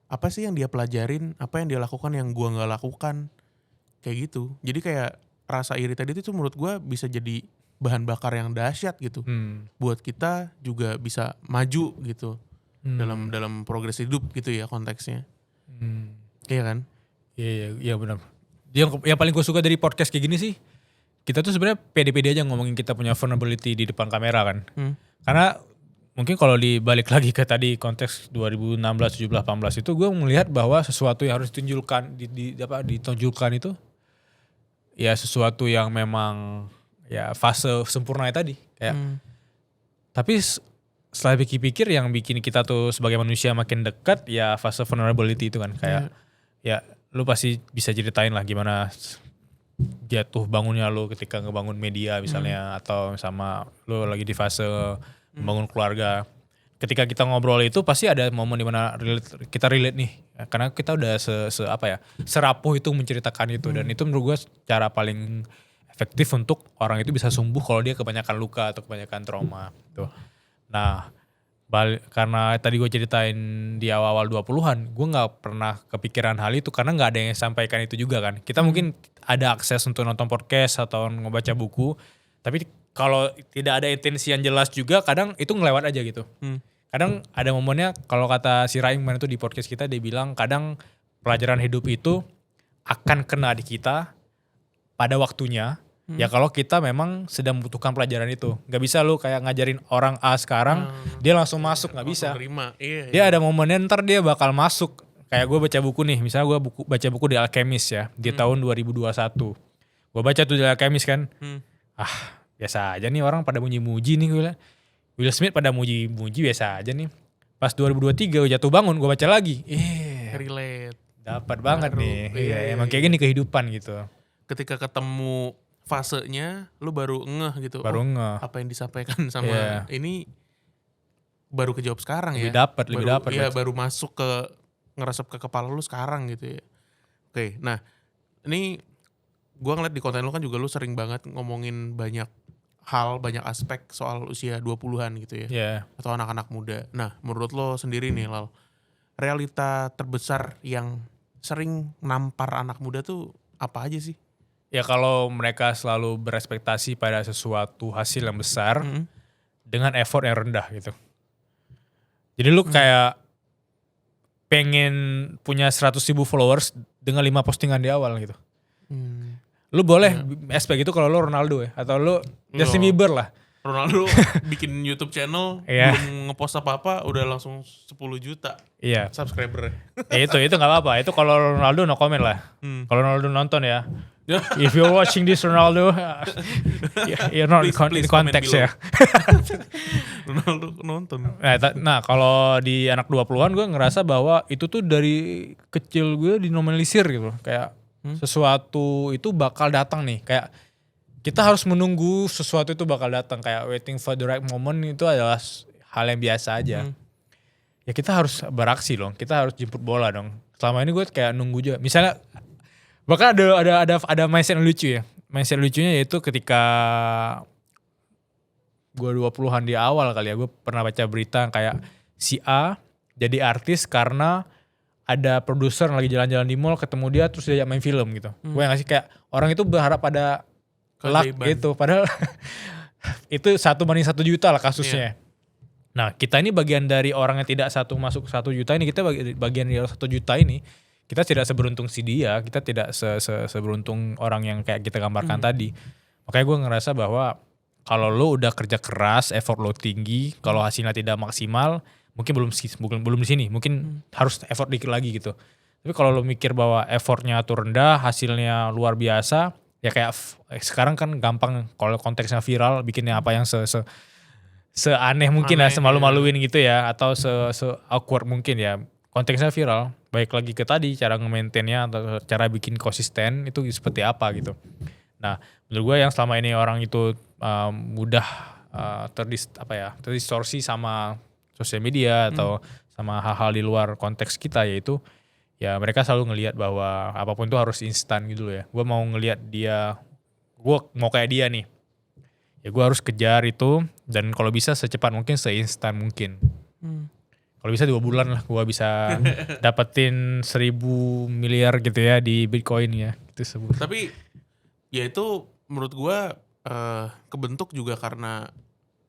Apa sih yang dia pelajarin? Apa yang dia lakukan yang gua nggak lakukan? Kayak gitu. Jadi kayak rasa iri tadi itu menurut gua bisa jadi bahan bakar yang dahsyat gitu. Buat kita juga bisa maju gitu dalam progres hidup gitu ya konteksnya. Iya kan? Iya benar. Yang paling gue suka dari podcast kayak gini sih, kita tuh sebenarnya pede-pede aja ngomongin kita punya vulnerability di depan kamera kan. Karena mungkin kalau dibalik lagi ke tadi konteks 2016, 17, 18 itu gue melihat bahwa sesuatu yang harus ditunjukkan itu ya sesuatu yang memang ya fase sempurna tadi kayak. Tapi setelah pikir-pikir yang bikin kita tuh sebagai manusia makin dekat ya fase vulnerability itu kan kayak ya lu pasti bisa ceritain lah gimana jatuh bangunnya lu ketika ngebangun media misalnya atau sama lu lagi di fase membangun keluarga. Ketika kita ngobrol itu pasti ada momen dimana kita relate nih karena kita udah serapuh itu menceritakan itu dan itu menurut gue cara paling efektif untuk orang itu bisa sembuh kalau dia kebanyakan luka atau kebanyakan trauma gitu. Nah karena tadi gue ceritain di awal-awal 20-an, gue gak pernah kepikiran hal itu karena gak ada yang sampaikan itu juga kan. Kita mungkin ada akses untuk nonton podcast atau ngebaca buku, tapi kalau tidak ada intensi yang jelas juga kadang itu ngelewat aja gitu. Kadang ada momennya kalau kata si Raing kemarin itu di podcast kita, dia bilang kadang pelajaran hidup itu akan kena di kita pada waktunya. Ya kalau kita memang sedang membutuhkan pelajaran itu. Gak bisa lu kayak ngajarin orang A sekarang, dia langsung masuk, gak bisa. Dia ada momennya ntar dia bakal masuk. Kayak gue baca buku nih, misalnya gue baca buku di Alchemist ya, di tahun 2021. Gue baca tuh di Alchemist kan, biasa aja nih orang pada muji-muji nih gue. Will Smith pada muji-muji biasa aja nih. Pas 2023 gue jatuh bangun, gue baca lagi. Relate. Dapat banget nih. Emang kayak gini kehidupan gitu. Ketika ketemu fasenya lu baru ngeh gitu. Baru ngeh. Apa yang disampaikan sama ini baru kejawab sekarang lebih ya. Lebih dapat. Iya, baru masuk ngeresep ke kepala lu sekarang gitu ya. Oke, nah ini gua ngeliat di konten lu kan juga lu sering banget ngomongin banyak hal, banyak aspek soal usia 20-an gitu ya. Atau anak-anak muda. Nah, menurut lo sendiri nih Lal, realita terbesar yang sering nampar anak muda tuh apa aja sih? Ya kalau mereka selalu berespektasi pada sesuatu hasil yang besar dengan effort yang rendah gitu. Jadi lu kayak pengen punya 100.000 followers dengan 5 postingan di awal gitu. Lu boleh expect itu kalau lu Ronaldo ya, atau lu Justin Bieber lah. Ronaldo bikin YouTube channel belum ngepost apa-apa udah langsung 10 juta subscriber. Itu gak apa-apa. Itu kalau Ronaldo no comment lah. Kalau Ronaldo nonton ya. If you're watching this Ronaldo, you're not in context ya. Ronaldo nonton. Nah kalau di anak 20-an gue ngerasa bahwa itu tuh dari kecil gue dinormalisir gitu. Kayak sesuatu itu bakal datang nih. Kayak kita harus menunggu sesuatu itu bakal datang. Kayak waiting for the right moment itu adalah hal yang biasa aja. Ya kita harus beraksi dong. Kita harus jemput bola dong. Selama ini gue kayak nunggu juga. Misalnya bahkan ada mindset yang lucu ya. Mindset lucunya yaitu ketika gue 20-an di awal kali ya, gue pernah baca berita kayak si A jadi artis karena ada produser yang lagi jalan-jalan di mall ketemu dia terus dia main film gitu. Gue yang ngasih kayak orang itu berharap pada luck gitu. Padahal itu 1 banding 1 juta lah kasusnya. Nah kita ini bagian dari orang yang tidak masuk 1 juta ini, kita bagian dari 1 juta ini. Kita tidak seberuntung si dia, kita tidak seberuntung orang yang kayak kita gambarkan tadi. Makanya gue ngerasa bahwa kalau lo udah kerja keras, effort lo tinggi, kalau hasilnya tidak maksimal, mungkin belum di sini, mungkin harus effort dikit lagi gitu. Tapi kalau lo mikir bahwa effortnya tuh rendah, hasilnya luar biasa, ya kayak sekarang kan gampang kalau konteksnya viral, bikinnya apa yang seaneh mungkin lah, semalu-maluin gitu ya, atau se-awkward mungkin ya. Konteksnya viral, baik lagi ke tadi cara nge-maintainnya atau cara bikin konsisten itu seperti apa gitu. Nah menurut gue yang selama ini orang itu mudah terdistorsi sama sosial media atau sama hal-hal di luar konteks kita, yaitu ya mereka selalu ngelihat bahwa apapun itu harus instan gitu loh ya. Gue mau ngelihat dia, gue mau kayak dia nih, ya gue harus kejar itu, dan kalau bisa secepat mungkin, seinstan mungkin. Kalau bisa 2 bulan lah gue bisa dapetin 1.000 miliar gitu ya di Bitcoin ya. Itu sebut. Tapi ya itu menurut gue kebentuk juga karena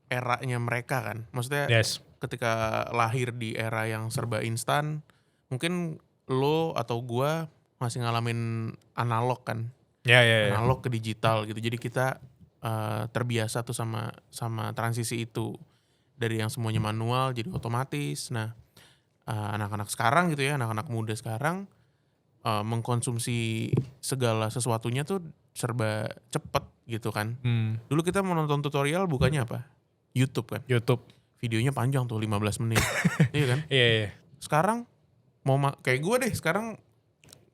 eranya mereka kan. Maksudnya ketika lahir di era yang serba instan, mungkin lo atau gue masih ngalamin analog kan. Analog ke digital gitu. Jadi kita terbiasa tuh sama transisi itu. Dari yang semuanya manual jadi otomatis. Nah anak-anak sekarang gitu ya, anak-anak muda sekarang mengkonsumsi segala sesuatunya tuh serba cepet gitu kan. Dulu kita mau nonton tutorial bukannya apa? YouTube kan. Videonya panjang tuh 15 menit. Iya kan? Iya. Sekarang kayak gue deh, sekarang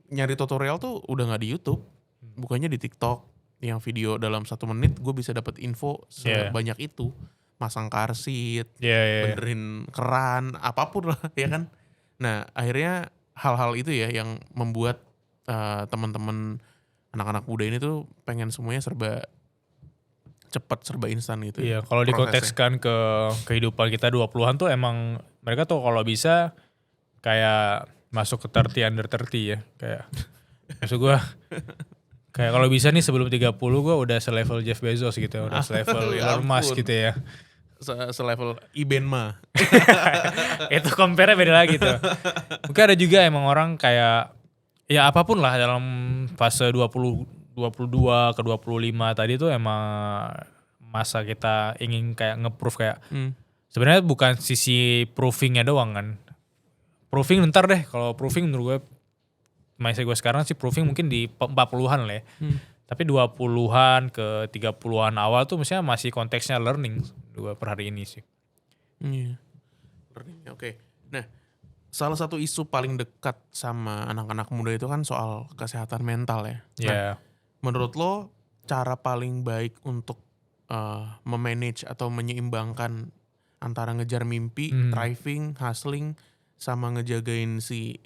nyari tutorial tuh udah gak di YouTube. Bukannya di TikTok yang video dalam 1 menit gue bisa dapat info sebanyak itu. Masang car seat, benerin keran, apapun lah ya kan. Nah akhirnya hal-hal itu ya yang membuat teman-teman anak-anak muda ini tuh pengen semuanya serba cepat, serba instan gitu. Iya, kalau dikontekskan ke kehidupan kita 20-an tuh emang mereka tuh kalau bisa kayak masuk ke 30 under 30 ya. Kayak maksud gue kayak kalau bisa nih sebelum 30 gue udah selevel Jeff Bezos gitu, udah selevel Elon Musk gitu ya. Selevel Ibenma. Itu compare-nya beda lagi tuh. Mungkin ada juga emang orang kayak ya apapun lah dalam fase 22 ke 25 tadi tuh emang masa kita ingin kayak nge-proof kayak sebenarnya bukan sisi proofingnya doang kan. Proofing ntar deh, kalau proofing menurut gue mindset gue sekarang sih proofing mungkin di 40-an lah ya. Tapi 20-an ke 30-an awal tuh misalnya masih konteksnya learning gue per hari ini sih. Learning, oke. Nah, salah satu isu paling dekat sama anak-anak muda itu kan soal kesehatan mental ya. Nah, menurut lo cara paling baik untuk memanage atau menyeimbangkan antara ngejar mimpi, driving, hustling, sama ngejagain si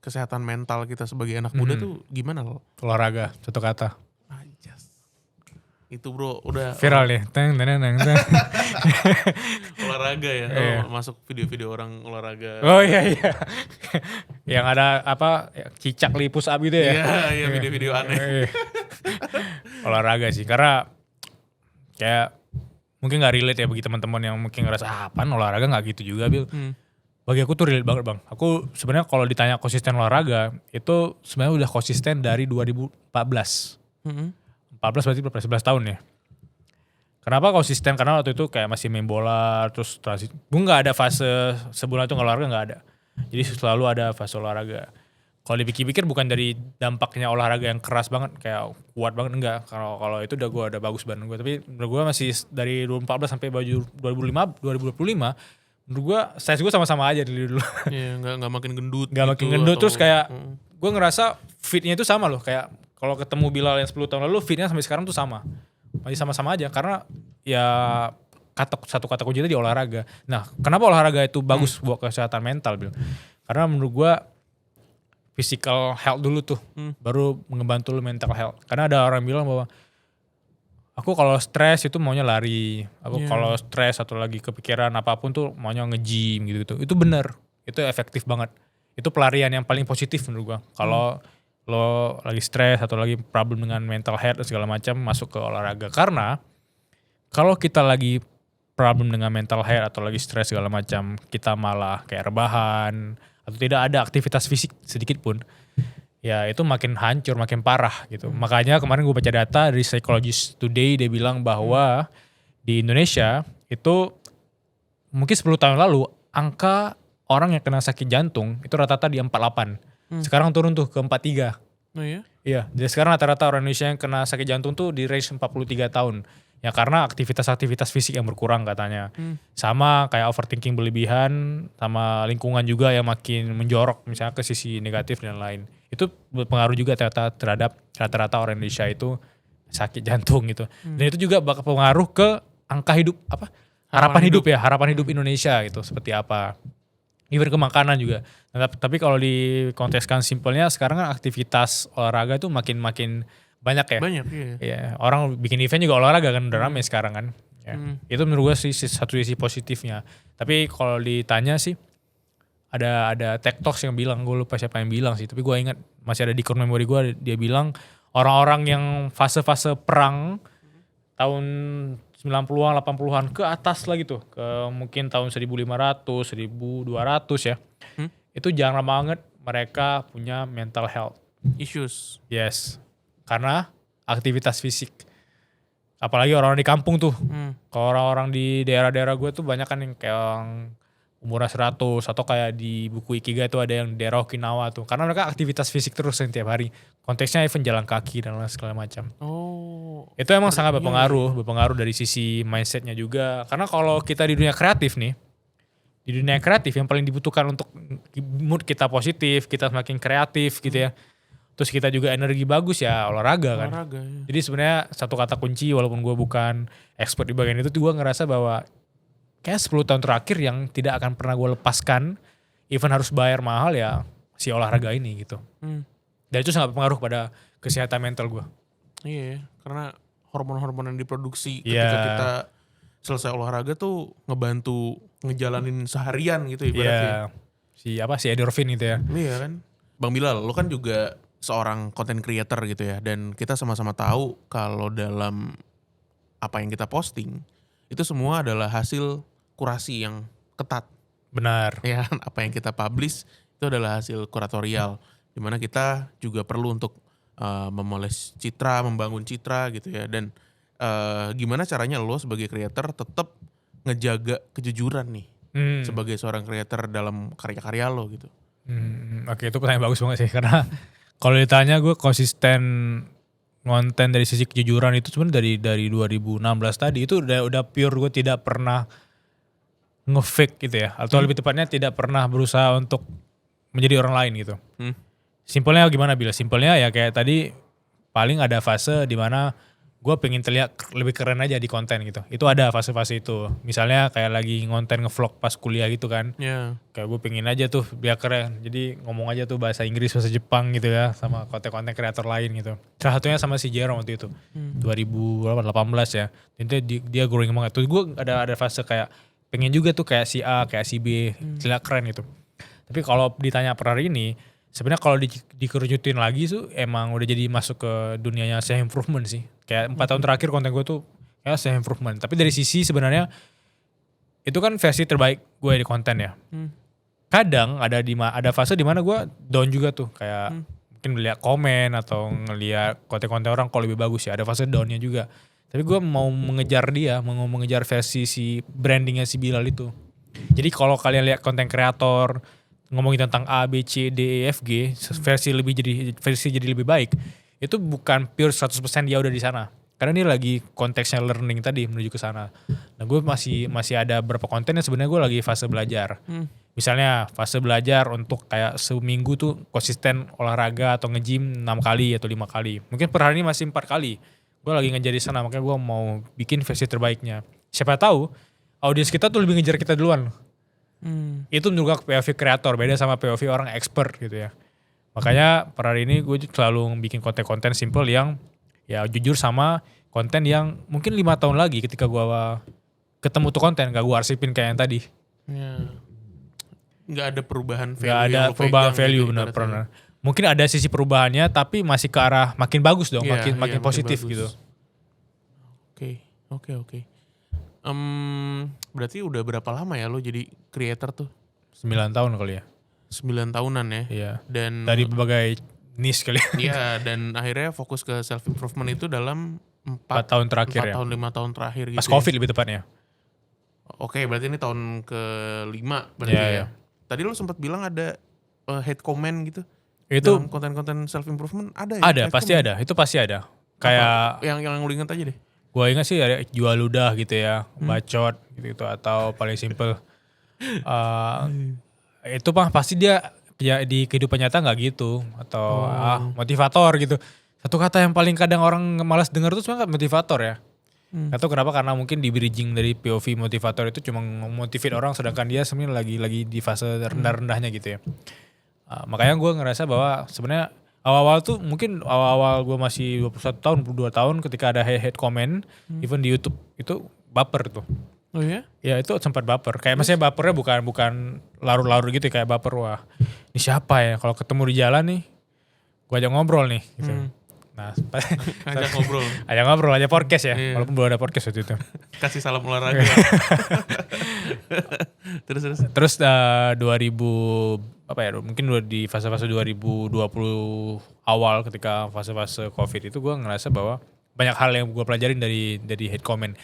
kesehatan mental kita sebagai anak muda tuh gimana lo? Olahraga, satu kata. Itu bro udah viral nih. Olahraga ya. Masuk video-video orang olahraga. Oh iya. Yang ada apa cicak push up gitu ya. Iya video-video aneh. Olahraga sih, karena kayak mungkin gak relate ya bagi teman-teman yang mungkin ngerasa apaan olahraga, gak gitu juga Bil. Bagi aku tuh relate banget Bang. Aku sebenarnya kalau ditanya konsisten olahraga itu sebenarnya udah konsisten dari 2014. 14 berarti 11 tahun ya. Kenapa konsisten? Karena waktu itu kayak masih main bola, terus transit. Gue gak ada fase sebulan itu gak olahraga, gak ada. Jadi selalu ada fase olahraga. Kalau dipikir-pikir bukan dari dampaknya olahraga yang keras banget, kayak kuat banget, enggak. Kalau itu udah bagus badan gue. Tapi menurut gue masih dari 2014 sampai 2025, menurut gue size gue sama-sama aja dari dulu. Iya, gak makin gendut. Gak makin gendut, terus kayak gue ngerasa fitnya itu sama loh. Kayak kalau ketemu Bilal yang 10 tahun lalu, fitnya sampai sekarang tuh sama. Masih sama-sama aja, karena ya satu kata kunci di olahraga. Nah, kenapa olahraga itu bagus buat kesehatan mental, Bil? Karena menurut gue physical health dulu tuh, baru ngebantu lu mental health. Karena ada orang bilang bahwa aku kalau stres itu maunya lari, aku kalau stres atau lagi kepikiran apapun tuh maunya nge-gym gitu. Itu benar, itu efektif banget. Itu pelarian yang paling positif menurut gua. Kalau lo lagi stres atau lagi problem dengan mental health dan segala macam, masuk ke olahraga. Karena kalau kita lagi problem dengan mental health atau lagi stres segala macam, kita malah kayak rebahan atau tidak ada aktivitas fisik sedikit pun, ya itu makin hancur, makin parah gitu. Makanya kemarin gue baca data dari Psychologist Today, dia bilang bahwa di Indonesia itu mungkin 10 tahun lalu angka orang yang kena sakit jantung itu rata-rata di 48. Sekarang turun tuh ke 43. Oh iya? Iya, jadi sekarang rata-rata orang Indonesia yang kena sakit jantung tuh di range 43 tahun. Ya karena aktivitas-aktivitas fisik yang berkurang katanya. Sama kayak overthinking berlebihan, sama lingkungan juga yang makin menjorok misalnya ke sisi negatif dan lain. Itu berpengaruh juga terhadap rata-rata orang Indonesia itu sakit jantung gitu. Dan itu juga bakal pengaruh ke angka hidup harapan hidup Indonesia gitu seperti apa. Even ke makanan juga. Nah, tapi kalau dikonteskan simpelnya sekarang kan aktivitas olahraga itu makin banyak ya. Banyak, iya. Ya, orang bikin event juga olahraga kan udah rame sekarang kan. Ya. Itu menurut gue sih satu sisi positifnya. Tapi kalau ditanya sih ada TED Talks yang bilang, gue lupa siapa yang bilang sih, tapi gue ingat masih ada di core memory gue, dia bilang orang-orang yang fase-fase perang tahun 90-an, 80-an ke atas lagi tuh, ke mungkin tahun 1500, 1200 ya. Itu jarang banget mereka punya mental health Issues. Yes. Karena aktivitas fisik. Apalagi orang-orang di kampung tuh. Kalau orang-orang di daerah-daerah gue tuh banyak kan yang kayak umurnya 100 atau kayak di buku Ikigai tuh ada yang daerah Okinawa tuh. Karena mereka aktivitas fisik terus setiap hari. Konteksnya even jalan kaki dan lain segala macam. Oh. Itu emang sangat berpengaruh dari sisi mindsetnya juga. Karena kalau kita di dunia kreatif nih, di dunia kreatif yang paling dibutuhkan untuk mood kita positif, kita semakin kreatif gitu ya. Terus kita juga energi bagus ya olahraga kan. Olahraga, ya. Jadi sebenarnya satu kata kunci walaupun gue bukan expert di bagian itu, gue ngerasa bahwa kayak 10 tahun terakhir yang tidak akan pernah gue lepaskan, even harus bayar mahal ya si olahraga ini gitu. Dan itu sangat berpengaruh pada kesehatan mental gue. Iya, karena hormon-hormon yang diproduksi ketika kita selesai olahraga tuh ngebantu ngejalanin seharian gitu ibaratnya. Si endorfin gitu ya. Iya kan. Bang Bilal, lo kan juga seorang content creator gitu ya, dan kita sama-sama tahu kalau dalam apa yang kita posting itu semua adalah hasil kurasi yang ketat. Benar. Ya, apa yang kita publish itu adalah hasil kuratorial, dimana kita juga perlu untuk memoles citra, membangun citra gitu ya, dan gimana caranya lo sebagai creator tetap ngejaga kejujuran nih sebagai seorang creator dalam karya-karya lo gitu. Oke, itu pertanyaan bagus banget sih, karena kalau ditanya gue konsisten konten dari sisi kejujuran itu sebenarnya dari 2016 tadi itu udah pure, gue tidak pernah nge-fake gitu ya, atau lebih tepatnya tidak pernah berusaha untuk menjadi orang lain gitu. Simpelnya gimana Bila? Simpelnya ya kayak tadi paling ada fase di mana gue pengen terlihat lebih keren aja di konten gitu. Itu ada fase-fase itu. Misalnya kayak lagi ngonten ngevlog pas kuliah gitu kan. Kayak gue pengen aja tuh biar keren. Jadi ngomong aja tuh bahasa Inggris, bahasa Jepang gitu ya. Sama konten-konten kreator lain gitu. Salah satunya sama si Jerome waktu itu. 2018 ya. Jadi dia growing banget. Tuh gue ada fase kayak pengen juga tuh kayak si A, kayak si B. Terlihat keren gitu. Tapi kalau ditanya per hari ini, sebenarnya kalau dikerucutin lagi tuh emang udah jadi masuk ke dunianya self improvement sih. Kayak 4 tahun terakhir konten gue tuh kayak self improvement. Tapi dari sisi sebenarnya itu kan versi terbaik gue di konten ya. Kadang ada fase di mana gue down juga tuh, kayak mungkin ngeliat komen atau ngeliat konten-konten orang kalau lebih bagus ya. Ada fase downnya juga. Tapi gue mau mengejar mau mengejar versi si brandingnya si Bilal itu. Jadi kalau kalian lihat konten kreator ngomongin tentang A, B, C, D, E, F, G, versi jadi lebih baik, itu bukan pure 100% dia udah di sana. Karena ini lagi konteksnya learning tadi menuju ke sana. Nah gue masih ada beberapa konten yang sebenarnya gue lagi fase belajar. Misalnya fase belajar untuk kayak seminggu tuh konsisten olahraga atau nge-gym 6 kali atau 5 kali. Mungkin per hari ini masih 4 kali. Gue lagi ngejar di sana, makanya gue mau bikin versi terbaiknya. Siapa tahu audiens kita tuh lebih ngejar kita duluan. Itu menurut gue POV kreator, beda sama POV orang expert gitu ya. Makanya per hari ini gue selalu bikin konten-konten simple yang ya jujur, sama konten yang mungkin 5 tahun lagi ketika gue ketemu tuh konten gak gue arsipin kayak yang tadi. Gak ada perubahan value. Gak ada perubahan value, benar. Mungkin ada sisi perubahannya tapi masih ke arah makin bagus dong, makin positif bagus. gitu. Oke. Berarti udah berapa lama ya lo jadi creator tuh? 9 tahun kali ya. 9 tahunan ya. Iya. Dan dari berbagai niche kali ya. Iya, dan akhirnya fokus ke self improvement itu dalam 4 tahun terakhir 4 tahun 5 tahun terakhir gitu. Pas Covid lebih tepatnya. Oke, berarti ini tahun ke-5 berarti ya. Tadi lo sempat bilang ada hate comment gitu. Itu dalam konten-konten self improvement ada ya? Ada, pasti comment? Ada. Itu pasti ada. Kayak yang lu ingat aja deh. Gua ingat sih ada jual ludah gitu ya, bacot gitu atau paling simple. Itu mah pasti dia ya, di kehidupan nyata nggak gitu atau motivator gitu. Satu kata yang paling kadang orang malas dengar tuh sebenarnya motivator ya. Atau kenapa? Karena mungkin di bridging dari POV motivator itu cuma memotivate orang sedangkan dia sebenarnya lagi di fase rendah-rendahnya gitu ya. Makanya gue ngerasa bahwa sebenarnya awal-awal tuh mungkin awal-awal gue masih 21 tahun, 22 tahun ketika ada hate comment, even di YouTube itu baper tuh. Oh iya? Ya itu sempat baper. Kayak maksudnya bapernya bukan larut-larut gitu kayak baper, wah ini siapa ya kalau ketemu di jalan nih, gue ajak ngobrol nih gitu. Nah, ajak ngobrol, ajak podcast ya, walaupun belum ada podcast waktu itu. Kasih salam olahraga. Terus 2000 apa ya, mungkin di fase-fase 2020 awal ketika fase-fase Covid itu gue ngerasa bahwa banyak hal yang gue pelajarin dari hate comment.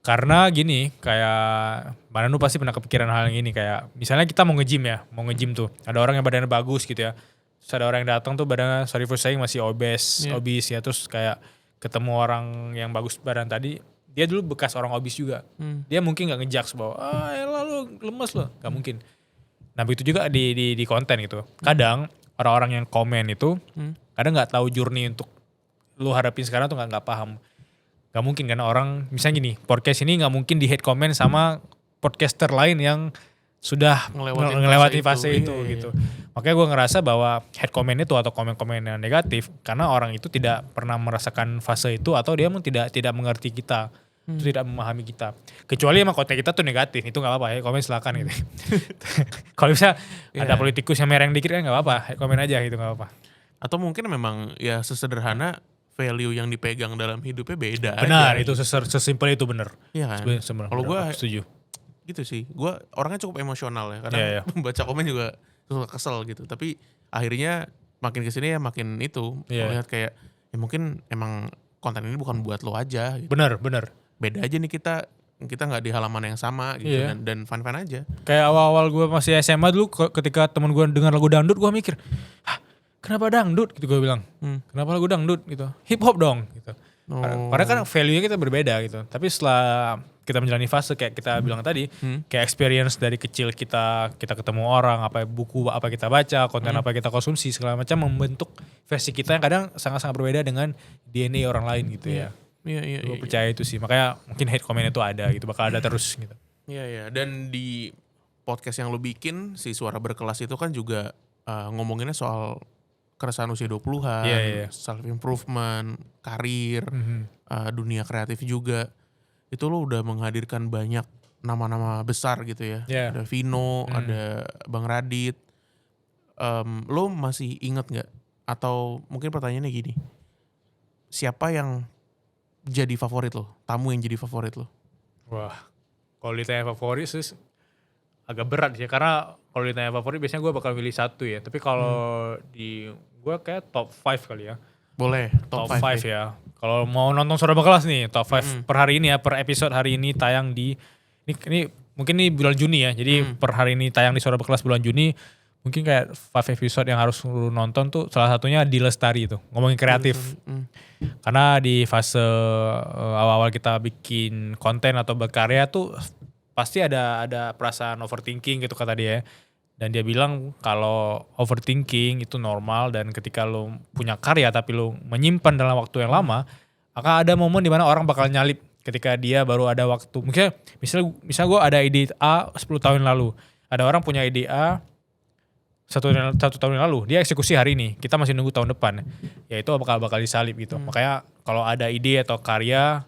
Karena gini, kayak Mananu pasti pernah kepikiran hal yang ini, kayak misalnya kita mau nge-gym tuh, ada orang yang badannya bagus gitu ya. Terus ada orang yang datang tuh badannya, sorry for saying, masih obes ya, terus kayak ketemu orang yang bagus badan tadi, dia dulu bekas orang obes juga. Dia mungkin gak ngejudge bahwa, elah lu lemes lo, gak mungkin. Nah begitu juga di konten gitu. Kadang orang-orang yang komen itu, kadang gak tahu journey untuk lu hadapin sekarang tuh gak paham. Gak mungkin kan orang, misalnya gini, podcast ini gak mungkin di hate comment sama podcaster lain yang sudah ngelewati fase itu gitu. Makanya gue ngerasa bahwa hate comment itu atau komen-komen yang negatif karena orang itu tidak pernah merasakan fase itu atau dia memang tidak mengerti kita, tidak memahami kita. Kecuali emang konten kita tuh negatif, itu nggak apa-apa ya, komen silakan gitu. Kalau bisa ada politikus yang mereng dikit kan nggak apa-apa, komen aja gitu nggak apa-apa. Atau mungkin memang ya sesederhana value yang dipegang dalam hidupnya beda. Benar, aja, itu sesimpel itu benar. Iya kan. Kalau gue setuju. Gitu sih, gue orangnya cukup emosional ya, karena membaca komen juga suka kesel gitu. Tapi akhirnya makin kesini ya makin itu melihat kayak ya mungkin emang konten ini bukan buat lo aja. Gitu. Benar. Beda aja nih kita nggak di halaman yang sama gitu dan fun aja. Kayak awal-awal gue masih SMA dulu, ketika temen gue dengar lagu dangdut, gue mikir, kenapa dangdut? Gitu gue bilang, kenapa lagu dangdut gitu? Hip hop dong gitu. Karena kan value-nya kita berbeda gitu. Tapi setelah kita menjalani fase kayak kita bilang tadi, kayak experience dari kecil kita ketemu orang, apa buku apa kita baca, konten apa kita konsumsi, segala macam membentuk versi kita yang kadang sangat-sangat berbeda dengan DNA orang lain gitu ya. Iya. Gue percaya itu sih, makanya mungkin hate comment itu ada gitu, bakal ada terus gitu. Iya. Dan di podcast yang lo bikin, si Suara Berkelas itu kan juga ngomonginnya soal keresahan usia 20-an, self improvement, karir, dunia kreatif juga. Itu lo udah menghadirkan banyak nama-nama besar gitu ya. Ada Vino, ada Bang Radit. Lo masih inget gak? Atau mungkin pertanyaannya gini, siapa yang jadi favorit lo? Tamu yang jadi favorit lo? Wah, kalau ditanya favorit sih agak berat sih, karena kalau ditanya favorit biasanya gue bakal milih satu ya. Tapi kalau di gue kayak top 5 kali ya. Boleh, top 5 ya. Kalau mau nonton Suara Berkelas nih, top 5 per hari ini ya, per episode hari ini tayang di ini mungkin ini bulan Juni ya. Jadi per hari ini tayang di Suara Berkelas bulan Juni. Mungkin kayak 5 episode yang harus lu nonton tuh, salah satunya di Lestari tuh, ngomongin kreatif. Karena di fase awal-awal kita bikin konten atau berkarya tuh pasti ada perasaan overthinking gitu kata dia. Dan dia bilang kalau overthinking itu normal, dan ketika lo punya karya tapi lo menyimpan dalam waktu yang lama, akan ada momen dimana orang bakal nyalip ketika dia baru ada waktu. Mungkin misal gue ada ide A 10 tahun lalu, ada orang punya ide A 1 tahun yang lalu, dia eksekusi hari ini, kita masih nunggu tahun depan, ya itu bakal disalip gitu. Makanya kalau ada ide atau karya,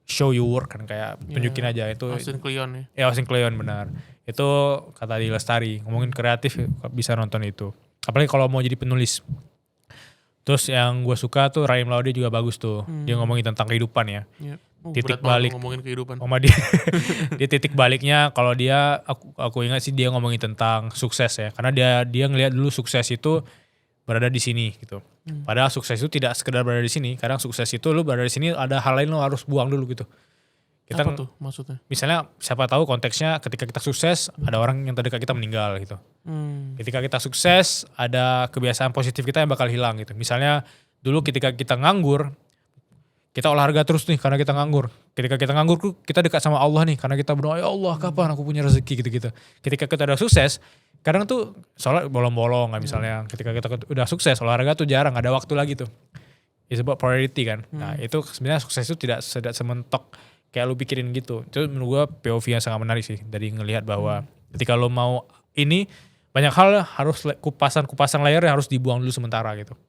show your work kan, kayak tunjukin aja itu. Austin Kleon ya. Ya Austin Kleon benar. Itu kata di Lestari, ngomongin kreatif bisa nonton itu. Apalagi kalau mau jadi penulis. Terus yang gue suka tuh Raim Laude juga bagus tuh. Dia ngomongin tentang kehidupan ya. titik balik ngomongin kehidupan. Sama dia, dia titik baliknya kalau dia, aku ingat sih dia ngomongin tentang sukses ya. Karena dia ngelihat dulu sukses itu berada di sini gitu. Padahal sukses itu tidak sekedar berada di sini. Kadang sukses itu lu berada di sini ada hal lain lu harus buang dulu gitu. Kita, apa tuh maksudnya? Misalnya siapa tahu konteksnya ketika kita sukses ada orang yang terdekat kita meninggal gitu. Ketika kita sukses ada kebiasaan positif kita yang bakal hilang gitu. Misalnya dulu ketika kita nganggur, kita olahraga terus nih karena kita nganggur. Ketika kita nganggur kita dekat sama Allah nih karena kita berdoa, ya Allah kapan aku punya rezeki gitu-gitu. Ketika kita udah sukses, kadang tuh soalnya bolong-bolong kan misalnya. Ketika kita udah sukses olahraga tuh jarang, ada waktu lagi tuh. It's about priority kan. Nah itu sebenarnya sukses itu tidak sementok kayak lu pikirin gitu. Itu menurut gue POV yang sangat menarik sih. Dari ngelihat bahwa ketika lu mau ini, banyak hal harus kupasan layer yang harus dibuang dulu sementara gitu.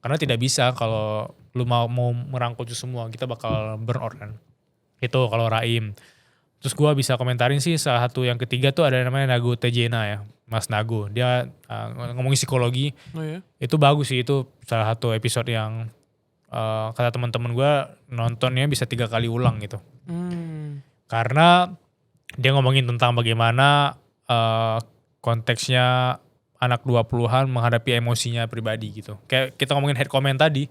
Karena tidak bisa kalau lu mau merangkul itu semua, kita bakal burn out kan. Itu kalau Raim. Terus gue bisa komentarin sih salah satu yang ketiga tuh ada namanya Nago Tejena ya. Mas Nago. Dia ngomongin psikologi. Oh ya? Itu bagus sih. Itu salah satu episode yang kata teman-teman gue nontonnya bisa 3 kali ulang gitu. Karena dia ngomongin tentang bagaimana konteksnya anak 20-an menghadapi emosinya pribadi gitu. Kayak kita ngomongin head comment tadi.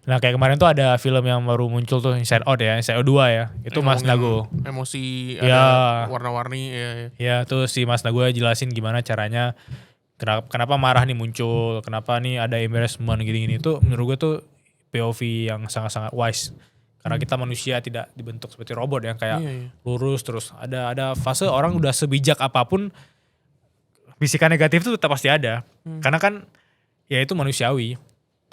Nah kayak kemarin tuh ada film yang baru muncul tuh Inside Out ya, Inside Out 2 ya. Itu Mas Nago. Emosi ya, ada warna-warni ya. Tuh si Mas Nago jelasin gimana caranya kenapa marah nih muncul, kenapa nih ada embarrassment gini-gini. Itu menurut gue tuh POV yang sangat-sangat wise. Karena kita manusia tidak dibentuk seperti robot yang kayak lurus terus. Ada fase orang udah sebijak apapun, bisikan negatif itu tetap pasti ada. Karena kan ya itu manusiawi.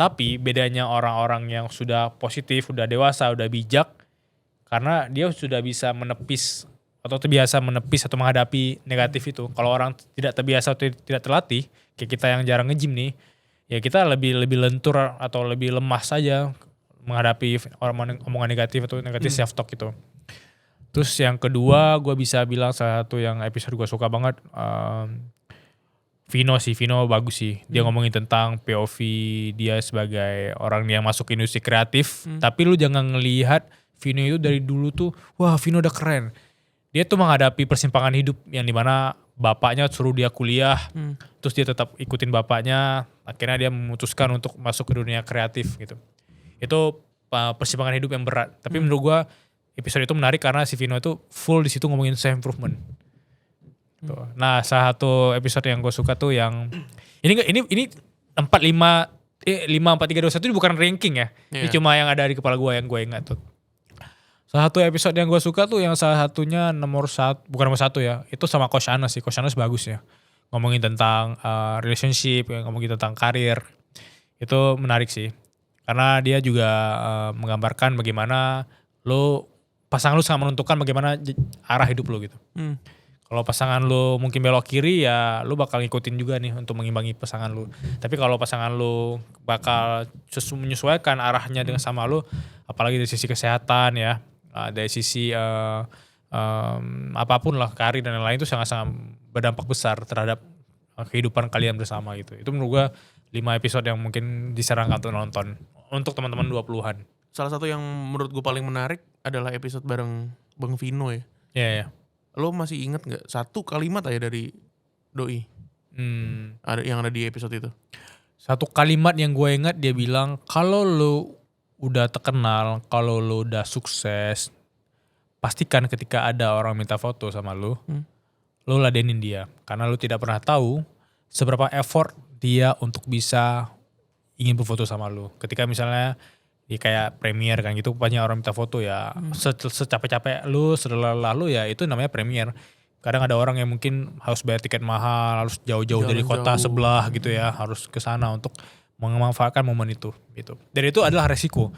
Tapi bedanya orang-orang yang sudah positif, udah dewasa, udah bijak, karena dia sudah bisa menepis atau terbiasa menepis atau menghadapi negatif itu. Kalau orang tidak terbiasa atau tidak terlatih, kayak kita yang jarang nge-gym nih, ya kita lebih lentur atau lebih lemah saja menghadapi omongan negatif atau negatif self-talk itu. Terus yang kedua gue bisa bilang salah satu yang episode gue suka banget, Vino bagus sih. Dia ngomongin tentang POV dia sebagai orang yang masuk industri kreatif. Tapi lu jangan ngelihat Vino itu dari dulu tuh, wah Vino udah keren. Dia tuh menghadapi persimpangan hidup yang dimana bapaknya suruh dia kuliah. Terus dia tetap ikutin bapaknya. Akhirnya dia memutuskan untuk masuk ke dunia kreatif gitu. Itu persimpangan hidup yang berat. Tapi menurut gua episode itu menarik karena si Vino itu full di situ ngomongin self improvement. Nah, salah satu episode yang gue suka tuh yang ini 4 5 4 3 2 1 itu bukan ranking ya. Ini cuma yang ada di kepala gue yang gue ingat tuh. Salah satu episode yang gue suka tuh yang salah satunya bukan nomor 1 ya. Itu sama Coach Anas sih. Coach Anas bagus ya. Ngomongin tentang relationship, ngomongin tentang karir. Itu menarik sih. Karena dia juga menggambarkan bagaimana pasangan lu sangat menentukan bagaimana arah hidup lu gitu. Kalau pasangan lu mungkin belok kiri ya lu bakal ngikutin juga nih untuk mengimbangi pasangan lu. Tapi kalau pasangan lu bakal menyesuaikan arahnya dengan sama lu, apalagi dari sisi kesehatan ya, dari sisi apapun lah, karir dan lain-lain itu sangat-sangat berdampak besar terhadap kehidupan kalian bersama gitu. Itu menurut gua 5 episode yang mungkin disarankan untuk nonton untuk teman-teman 20-an. Salah satu yang menurut gue paling menarik adalah episode bareng Bang Vino ya. Iya. Lo masih inget gak satu kalimat aja dari Doi yang ada di episode itu? Satu kalimat yang gue ingat dia bilang, kalau lo udah terkenal, kalau lo udah sukses, pastikan ketika ada orang minta foto sama lo ladenin dia. Karena lo tidak pernah tahu seberapa effort dia untuk bisa ingin berfoto sama lo. Ketika misalnya kayak premier kan gitu, banyak orang minta foto ya. Secapek-capek lu, selelah lu ya itu namanya premier. Kadang ada orang yang mungkin harus bayar tiket mahal, harus jauh-jauh dari kota sebelah gitu ya, harus ke sana untuk memanfaatkan momen itu gitu. Dan itu adalah resiko.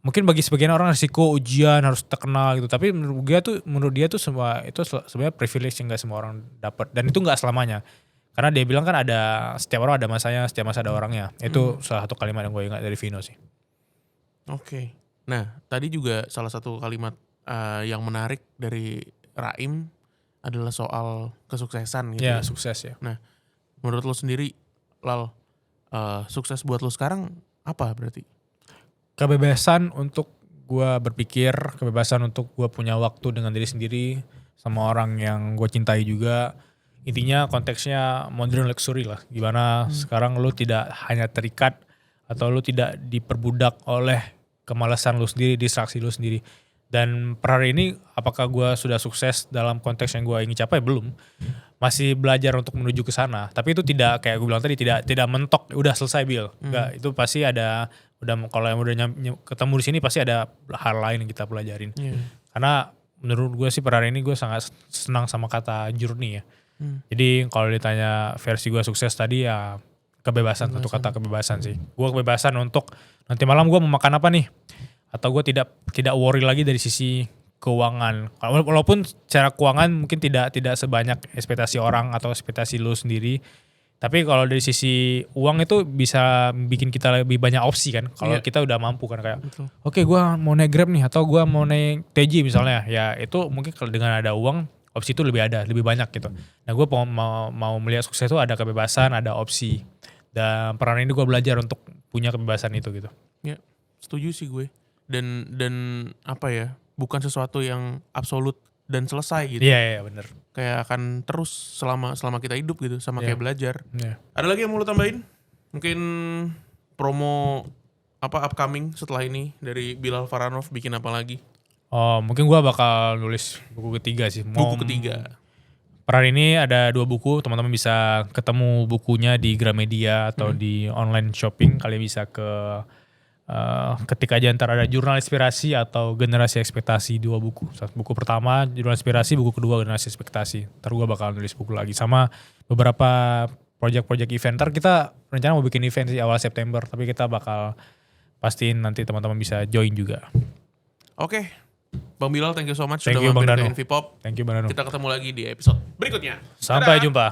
Mungkin bagi sebagian orang resiko ujian harus terkenal gitu, tapi menurut dia tuh semua itu sebenarnya privilege yang gak semua orang dapat, dan itu gak selamanya. Karena dia bilang kan ada setiap orang ada masanya, setiap masa ada orangnya. Itu salah satu kalimat yang gue ingat dari Vino sih. Oke. Nah, tadi juga salah satu kalimat yang menarik dari Raim adalah soal kesuksesan gitu. Ya, sukses ya. Nah, menurut lo sendiri, Lal, sukses buat lo sekarang apa berarti? Kebebasan untuk gue berpikir, kebebasan untuk gue punya waktu dengan diri sendiri sama orang yang gue cintai juga. Intinya konteksnya modern luxury lah. Gimana sekarang lu tidak hanya terikat atau lu tidak diperbudak oleh kemalasan lu sendiri, distraksi lu sendiri. Dan per hari ini apakah gue sudah sukses dalam konteks yang gue ingin capai? Belum. Masih belajar untuk menuju ke sana. Tapi itu tidak kayak gue bilang tadi, tidak mentok udah selesai Bill. Enggak, itu pasti ada, kalau yang udah ketemu di sini pasti ada hal lain yang kita pelajarin. Karena menurut gue sih per hari ini gue sangat senang sama kata journey ya. Jadi kalau ditanya versi gue sukses tadi ya kebebasan. Satu kata kebebasan sih. Gue kebebasan untuk nanti malam gue mau makan apa nih. Atau gue tidak worry lagi dari sisi keuangan. Walaupun secara keuangan mungkin tidak sebanyak ekspektasi orang atau ekspektasi lu sendiri. Tapi kalau dari sisi uang itu bisa bikin kita lebih banyak opsi kan. Kalau kita udah mampu kan kayak oke, gue mau naik Grab nih atau gue mau naik TJ misalnya. Ya itu mungkin kalau dengan ada uang opsi itu lebih banyak gitu. Nah gue mau melihat sukses itu ada kebebasan, ada opsi. Dan peran ini gue belajar untuk punya kebebasan itu gitu. Ya, setuju sih gue. Dan apa ya, bukan sesuatu yang absolut dan selesai gitu. Iya bener. Kayak akan terus selama kita hidup gitu, sama kayak belajar. Yeah. Ada lagi yang mau lu tambahin? Mungkin promo apa upcoming setelah ini dari Bilal Faranov, bikin apa lagi? Oh, mungkin gue bakal nulis buku ketiga sih. Buku ketiga. Per hari ini ada 2 buku, teman-teman bisa ketemu bukunya di Gramedia atau di online shopping. Kalian bisa ketik aja ntar ada Jurnal Inspirasi atau Generasi Ekspektasi, 2 buku. Buku pertama Jurnal Inspirasi, buku kedua Generasi Ekspektasi. Ntar gue bakal nulis buku lagi sama beberapa project event. Ntar kita rencana mau bikin event sih awal September, tapi kita bakal pastiin nanti teman-teman bisa join juga. Oke. Bang Bilal, thank you so much sudah mampir ke Envy Pop. Thank you Bang Danu. Kita ketemu lagi di episode berikutnya. Sampai jumpa.